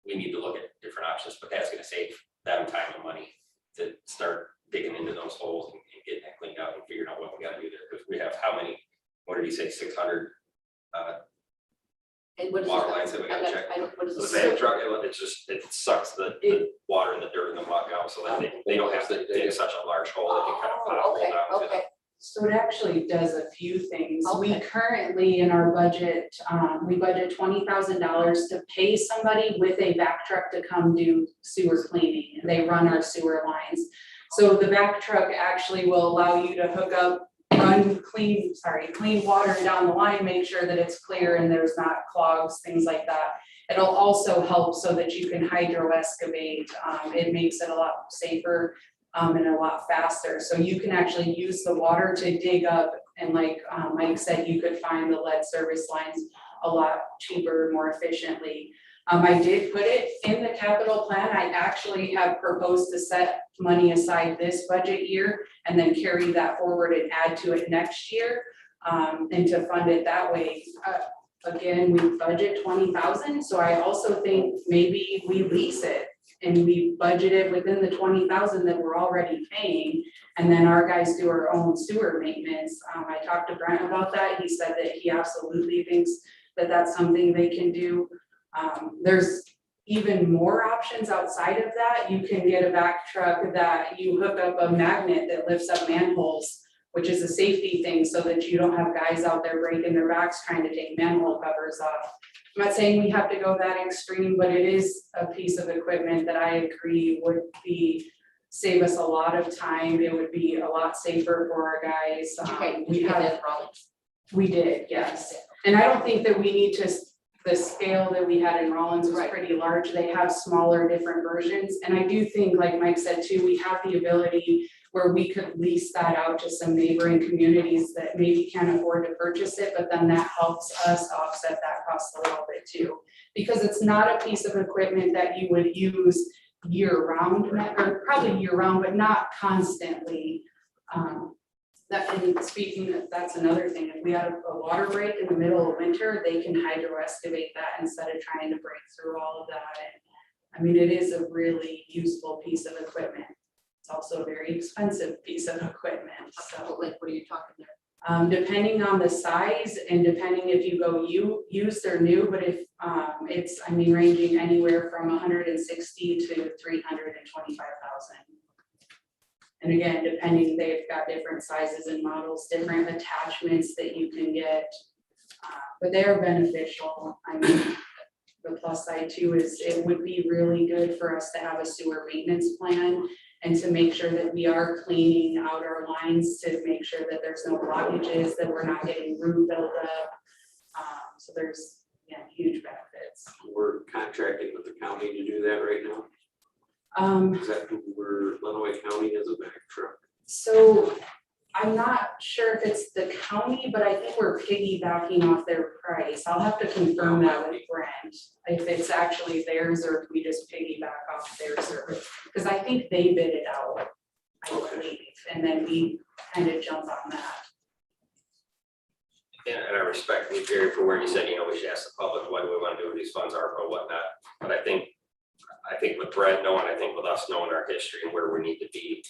we need to look at different options, but that's gonna save them time and money to start digging into those holes and getting that cleaned out and figuring out what we gotta do there, because we have how many, what did he say, 600 And what is water it? lines that we gotta check? What is So the it? bag truck, it sucks the water and the dirt and the muck out, so that they don't have to dig such a large hole that they kind of Oh, pothole okay, down to. okay. So it actually does a few things. We Okay. currently in our budget, we budget $20,000 to pay somebody with a back truck to come do sewer cleaning, and they run our sewer lines. So the back truck actually will allow you to hook up, clean water down the line, make sure that it's clear and there's not clogs, things like that. It'll also help so that you can hydro excavate. It makes it a lot safer and a lot faster. So you can actually use the water to dig up, and like Mike said, you could find the lead service lines a lot cheaper, more efficiently. I did put it in the capital plan. I actually have proposed to set money aside this budget year and then carry that forward and add to it next year, and to fund it that way. Again, we budget 20,000, so I also think maybe we lease it and we budget it within the 20,000 that we're already paying, and then our guys do our own sewer maintenance. I talked to Brent about that. He said that he absolutely thinks that that's something they can do. even more options outside of that. You can get a vac truck that you hook up a magnet that lifts up manholes, which is a safety thing so that you don't have guys out there breaking their backs trying to take manhole covers off. I'm not saying we have to go that extreme, but it is a piece of equipment that I agree would save us a lot of time. It would be a lot safer for our guys. Okay, We you had have, that problem. we did, yes. And I don't think that we need to, the scale that we had in Rollins was Right. pretty large. They have smaller, different versions. And I do think, like Mike said too, we have the ability where we could lease that out to some neighboring communities that maybe can't afford to purchase it, but then that helps us offset that cost a little bit too. Because it's not a piece of equipment that you would use year round, or probably year round, but not constantly. And speaking of, that's another thing, if we had a water break in the middle of winter, they can hydro excavate that instead of trying to break through all of that. And I mean, it is a really useful piece of equipment. It's also a very expensive piece of equipment, so. Like, what are you talking there? Depending on the size and depending if you go used or new, but if, it's, I mean, ranging anywhere from 160 to 325,000. And again, depending, they've got different sizes and models, different attachments that you can get, but they're beneficial. I mean, the plus side too is it would be really good for us to have a sewer maintenance plan and to make sure that we are cleaning out our lines to make sure that there's no blockages, that we're not getting root buildup. So there's, yeah, huge benefits. We're contracting with the county to do that right now. Is that who Lenawee County has a back truck? So I'm not sure if it's the county, but I think we're piggybacking off their price. I'll have to confirm that with Brent, if it's actually theirs or if we just piggyback off their service. Because I think they bid it out, I believe, and then we kind of jump on that. And I respect you, Jerry, for where you said, we should ask the public, what do we want to do with these funds are or whatnot. But I think with Brent knowing, I think with us knowing our history and where we need to be,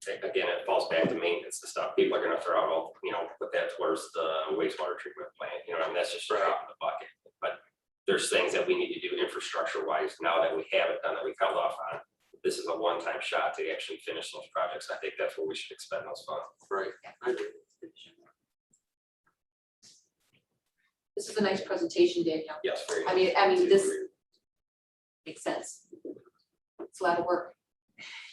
again, it falls back to maintenance and stuff. People are gonna throw out, all, put that towards the wastewater treatment plant, I mean, that's just a drop in the bucket. But there's things that we need to do infrastructure wise now that we have it done, that we held off on. This is a one-time shot to actually finish those projects. I think that's where we should expend those funds. Right. I do. This is a nice presentation, Danielle. Yes, very. I mean, this makes sense. It's a lot of work.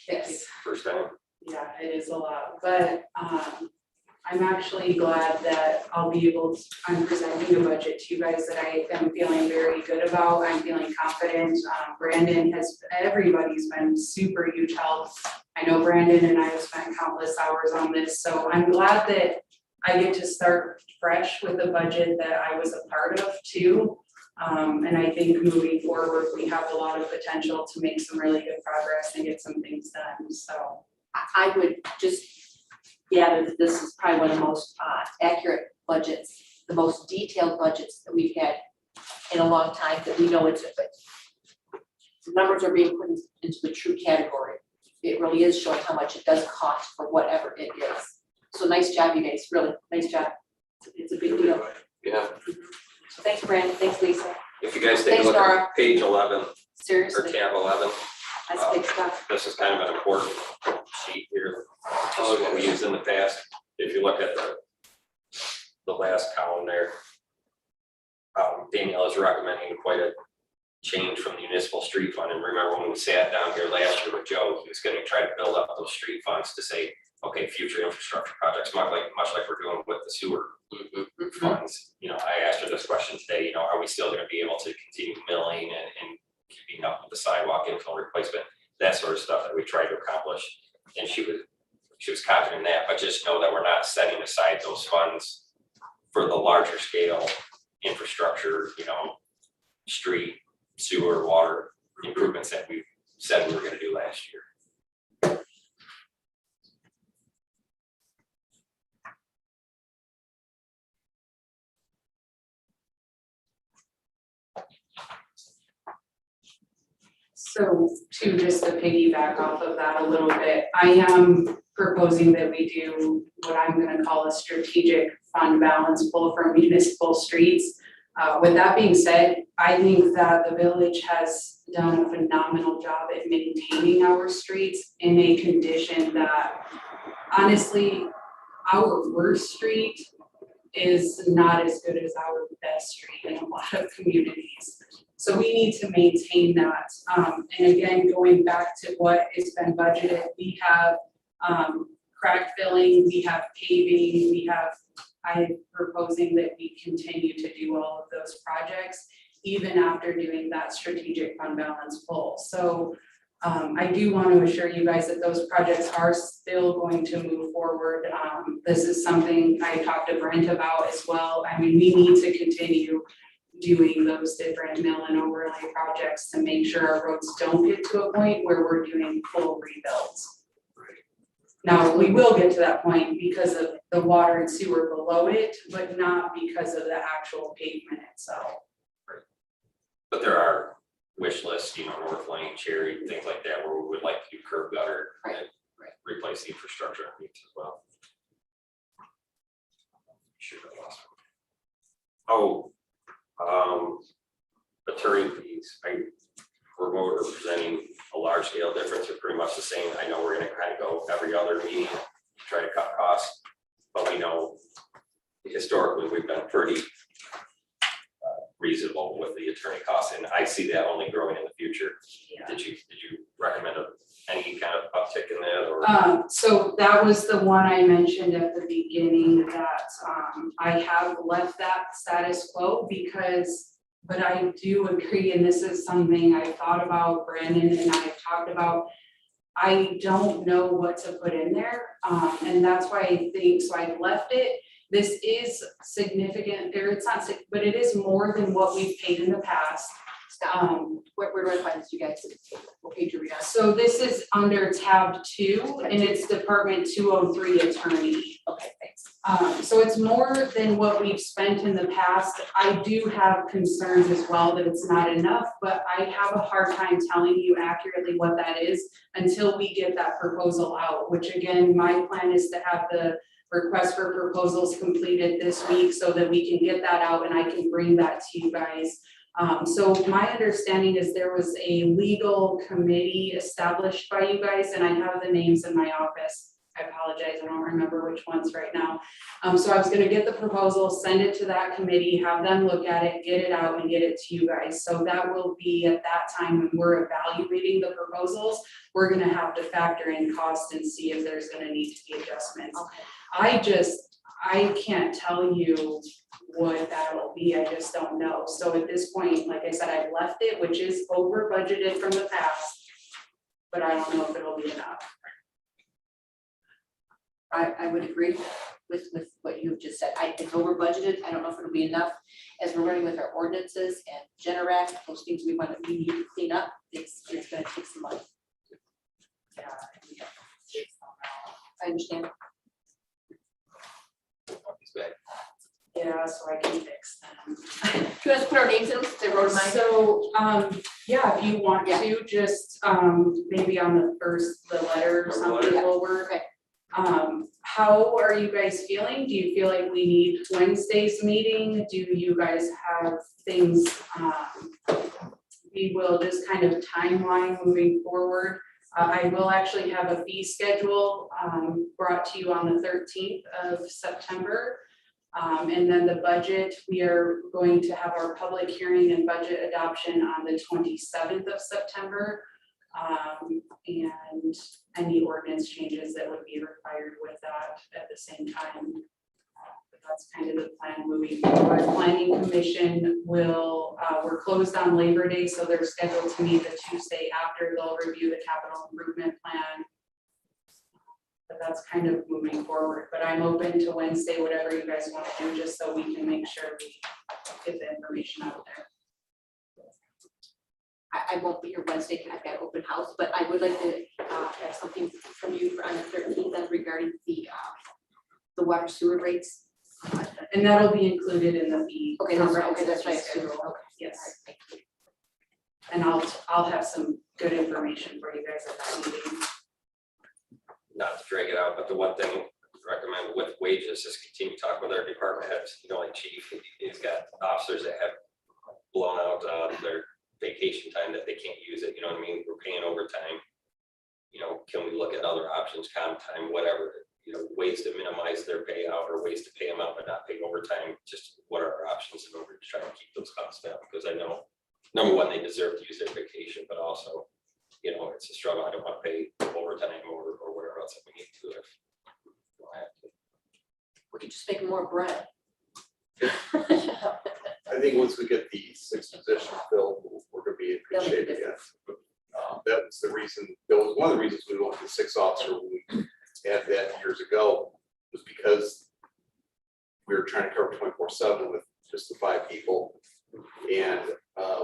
Thank you. Yes. First time. Yeah, it is a lot, but I'm actually glad that I'll be able to, I'm presenting a budget to you guys that I am feeling very good about. I'm feeling confident. Brandon everybody's been super huge help. I know Brandon and I have spent countless hours on this, so I'm glad that I get to start fresh with a budget that I was a part of too. And I think moving forward, we have a lot of potential to make some really good progress and get some things done, so. I would just gather that this is probably one of the most accurate budgets, the most detailed budgets that we've had in a long time, that we know it's, the numbers are being put into the true category. It really is showing how much it does cost for whatever it is. So nice job, you guys, really, nice job. It's a big deal. Yeah. So thanks, Brandon, thanks, Lisa. If you guys take a Thanks, look at Nora. page 11 or Seriously, tab 11, that's big stuff. this is kind of an important sheet here. This is what we used in the past. If you look at the last column there, Danielle is recommending quite a change from the municipal street fund. And remember when we sat down here last year with Joe, he was going to try to build up those street funds to say, okay, future infrastructure projects, much like we're doing with the sewer funds. I asked her this question today, are we still going to be able to continue milling and keeping up with the sidewalk infill replacement, that sort of stuff that we tried to accomplish. And she was confident in that, but just know that we're not setting aside those funds for the larger scale infrastructure, street, sewer, water improvements that we said we were going to do last year. So just to piggyback off of that a little bit, I am proposing that we do what I'm gonna call a strategic fund balance pull from municipal streets. With that being said, I think that the village has done a phenomenal job at maintaining our streets in a condition that honestly, our worst street is not as good as our best street in a lot of communities. So we need to maintain that. And again, going back to what has been budgeted, we have crack filling, we have paving, I'm proposing that we continue to do all of those projects, even after doing that strategic fund balance full. So I do want to assure you guys that those projects are still going to move forward. This is something I talked to Brent about as well. I mean, we need to continue doing those different mill and overlay projects to make sure our roads don't get to a point where we're doing full rebuilds. Now, we will get to that point because of the water and sewer below it, but not because of the actual pavement itself. But there are wish lists, North Lane, Cherry, things like that, where we would like to do curb gutter and replace the infrastructure underneath as well. Sure, I lost one. Attorney fees, we're presenting a large scale difference, are pretty much the same. I know we're gonna kind of go every other meeting to try to cut costs, but we know historically we've been pretty reasonable with the attorney costs, and I see that only growing in the future. Yeah. Did you recommend any kind of uptick in that, or? So that was the one I mentioned at the beginning that I have left that status quo but I do agree, and this is something I thought about, Brandon and I have talked about. I don't know what to put in there, and that's why I think, so I've left it. This is significant, or it's not, but it is more than what we've paid in the past. Where do I find this, you guys? What page are we on? So this is under tab 2, and it's Department 203 attorney. Okay, thanks. So it's more than what we've spent in the past. I do have concerns as well that it's not enough, but I have a hard time telling you accurately what that is until we get that proposal out, which again, my plan is to have the request for proposals completed this week so that we can get that out and I can bring that to you guys. So my understanding is there was a legal committee established by you guys, and I have the names in my office. I apologize, I don't remember which ones right now. So I was gonna get the proposal, send it to that committee, have them look at it, get it out and get it to you guys. So that will be at that time when we're evaluating the proposals, we're gonna have to factor in cost and see if there's gonna need to be adjustments. Okay. I can't tell you what that'll be, I just don't know. So at this point, like I said, I've left it, which is over budgeted from the past, but I don't know if it'll be enough. I would agree with what you've just said. It's over budgeted. I don't know if it'll be enough. As we're running with our ordinances and Generac, those things we need to clean up, it's gonna take some money. Yeah. I understand. Yeah, so I can fix them. Do you want to put our names in, they wrote mine? So, yeah, if you want Yeah. to, just, maybe on the letter or something Yeah. will work. Okay. How are you guys feeling? Do you feel like we need Wednesday's meeting? Do you guys have things, we will just kind of timeline moving forward? I will actually have a fee schedule, brought to you on the 13th of September. And then the budget, we are going to have our public hearing and budget adoption on the 27th of September. And any ordinance changes that would be required with that at the same time. But that's kind of the plan moving forward. Planning Commission will, we're closed on Labor Day, so they're scheduled to meet the Tuesday after. They'll review the capital improvement plan. But that's kind of moving forward, but I'm open to Wednesday, whatever you guys want to do, just so we can make sure we get the information out there. I won't be here Wednesday, I've got open house, but I would like to have something from you on the 13th regarding the water sewer rates. And that'll be included in the fee. Okay, that's right, okay, that's right. Schedule. Okay. Yes, Thank you. and I'll have some good information for you guys at that meeting. Not to drag it out, but the one thing I recommend with Wages, just continue to talk with our department heads, you know, like chief, he's got officers that have blown out their vacation time that they can't use it, you know what I mean? We're paying overtime. You know, can we look at other options, comp time, whatever, you know, ways to minimize their payout or ways to pay them out but not pay overtime? Just what are our options in order to try and keep those costs down? Because I know, number one, they deserve to use their vacation, but also, you know, it's a struggle. I don't want to pay overtime or whatever else that we need to if we don't have to. We could just make more bread. I think once we get the 6th position filled, we're gonna be in good shape again. That was the reason, that was one of the reasons we went with the 6th officer when we had that years ago, was because we were trying to cover 24/7 with just the 5 people. And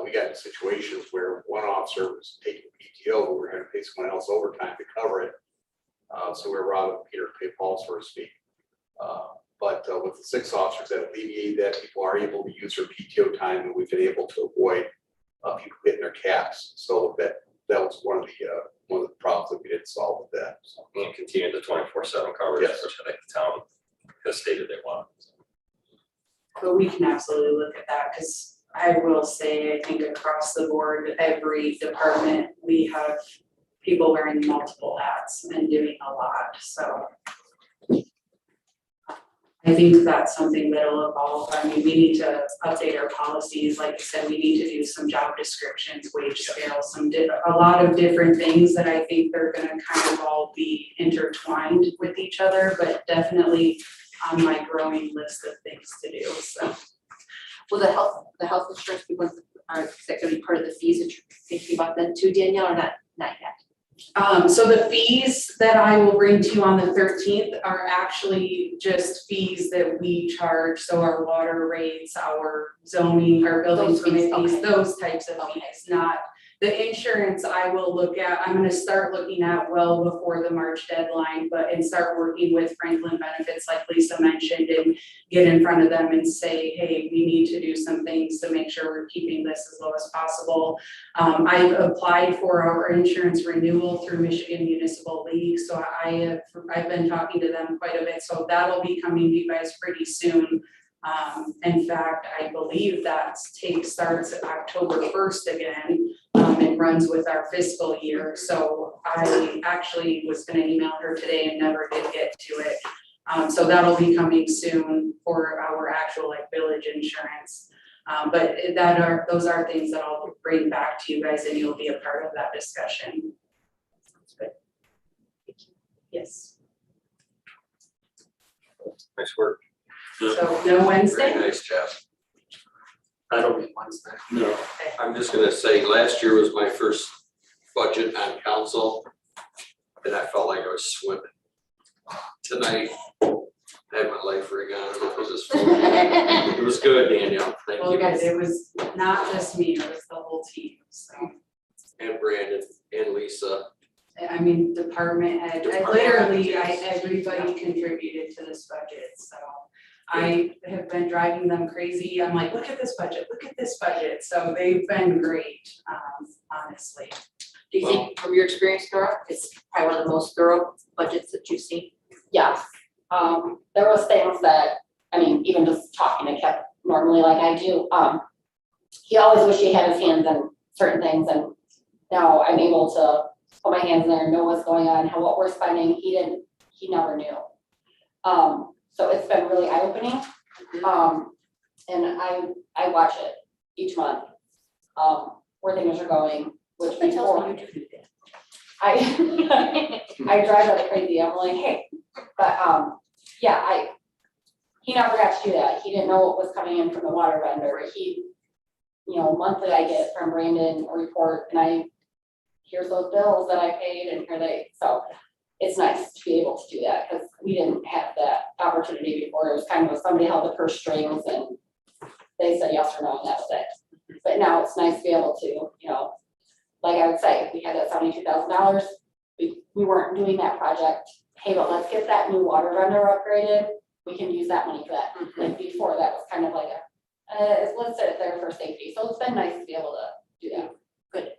we got in situations where one officer was taking PTO, but we were gonna pay someone else overtime to cover it. So we were robbing Peter to pay Paul, so to speak. But with the 6 officers that alleviate that, people are able to use their PTO time, and we've been able to avoid people hitting their caps. So that was one of the problems that we did solve with that. So. And continue the 24/7 coverage, Yes. which I think the town has stated they want. But we can absolutely look at that, because I will say, I think across the board, every department, we have people wearing multiple hats and doing a lot, so. I think that's something that'll evolve. I mean, we need to update our policies. Like I said, we need to do some job descriptions, wage scales, a lot of different things that I think they're gonna kind of all be intertwined with each other, but definitely on my growing list of things to do, so. Will the health insurance be one, is that gonna be part of the fees that you're thinking about then too, Danielle, or not yet? So the fees that I will bring to you on the 13th are actually just fees that we charge, so our water rates, our zoning, our building Those fees, permit fees, okay. those types of fees, not the insurance. I will look at, I'm gonna start looking at well before the March deadline, and start working with Franklin Benefits, like Lisa mentioned, and get in front of them and say, hey, we need to do some things to make sure we're keeping this as low as possible. I've applied for our insurance renewal through Michigan Municipal League, so I've been talking to them quite a bit, so that'll be coming to you guys pretty soon. In fact, I believe that starts October 1st again, and runs with our fiscal year. So I actually was gonna email her today and never did get to it. So that'll be coming soon for our actual like village insurance. But those are things that I'll bring back to you guys, and you'll be a part of that discussion. Sounds good. Thank you. Yes. Nice work. So no Wednesday? Very nice job. I don't need Wednesday. No, I'm just gonna say, last year was my first budget on council, and I felt like I was swimming. Tonight, I had my life rig on, and it was just fun. It was good, Danielle, thank Well, you. guys, it was not just me, it was the whole team, so. And Brandon and Lisa. I mean, department head, everybody contributed to this budget, so. I have been driving them crazy. I'm like, look at this budget, so they've been great, honestly. Do you think, from your experience, Dora, it's probably one of the most thorough budgets that you've seen? Yes, there was things that, I mean, even just talking to Kip normally like I do, he always wished he had his hands in certain things, and now I'm able to put my hands in there and know what's going on, what we're spending. He never knew. So it's been really eye-opening. And I watch it each month, where things are going, which Somebody tells before me you do that. I drive like crazy. I'm like, hey, but yeah, he never got to do that. He didn't know what was coming in from the water vendor. Monthly I get from Brandon a report, and here's those bills that I paid, and so it's nice to be able to do that, because we didn't have that opportunity before. It was kind of somebody held the purse strings and they said yes or no, and that was it. But now it's nice to be able to, like I would say, if we had that $72,000, we weren't doing that project. Hey, but let's get that new water vendor upgraded. We can use that money for that. Like before, that was kind of like let's set it there for safety. So it's been nice to be able to do that. Good.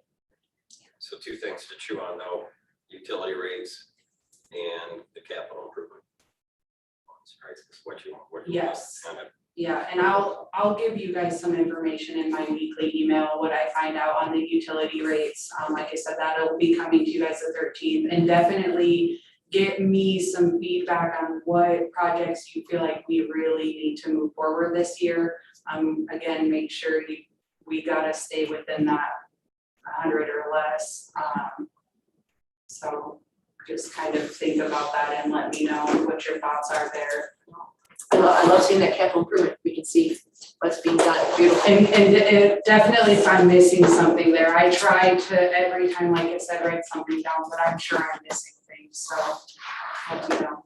So 2 things to chew on though, utility rates and the capital improvement. right? That's what you want. Yes. Yeah, and I'll give you guys some information in my weekly email, what I find out on the utility rates. Like I said, that'll be coming to you guys the 13th, and definitely get me some feedback on what projects you feel like we really need to move forward this year. Again, make sure we gotta stay within that 100 or less. So just kind of think about that and let me know what your thoughts are there. I love seeing that capital improvement, we can see what's being done, beautiful. And it definitely, if I'm missing something there, I try to every time, like I said, write something down, but I'm sure I'm missing things, so let me know.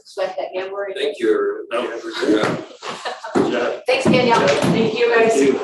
Sweat that memory. Thank you. No, we're good. Good job. Thanks, Danielle. Thank you guys. Thank you.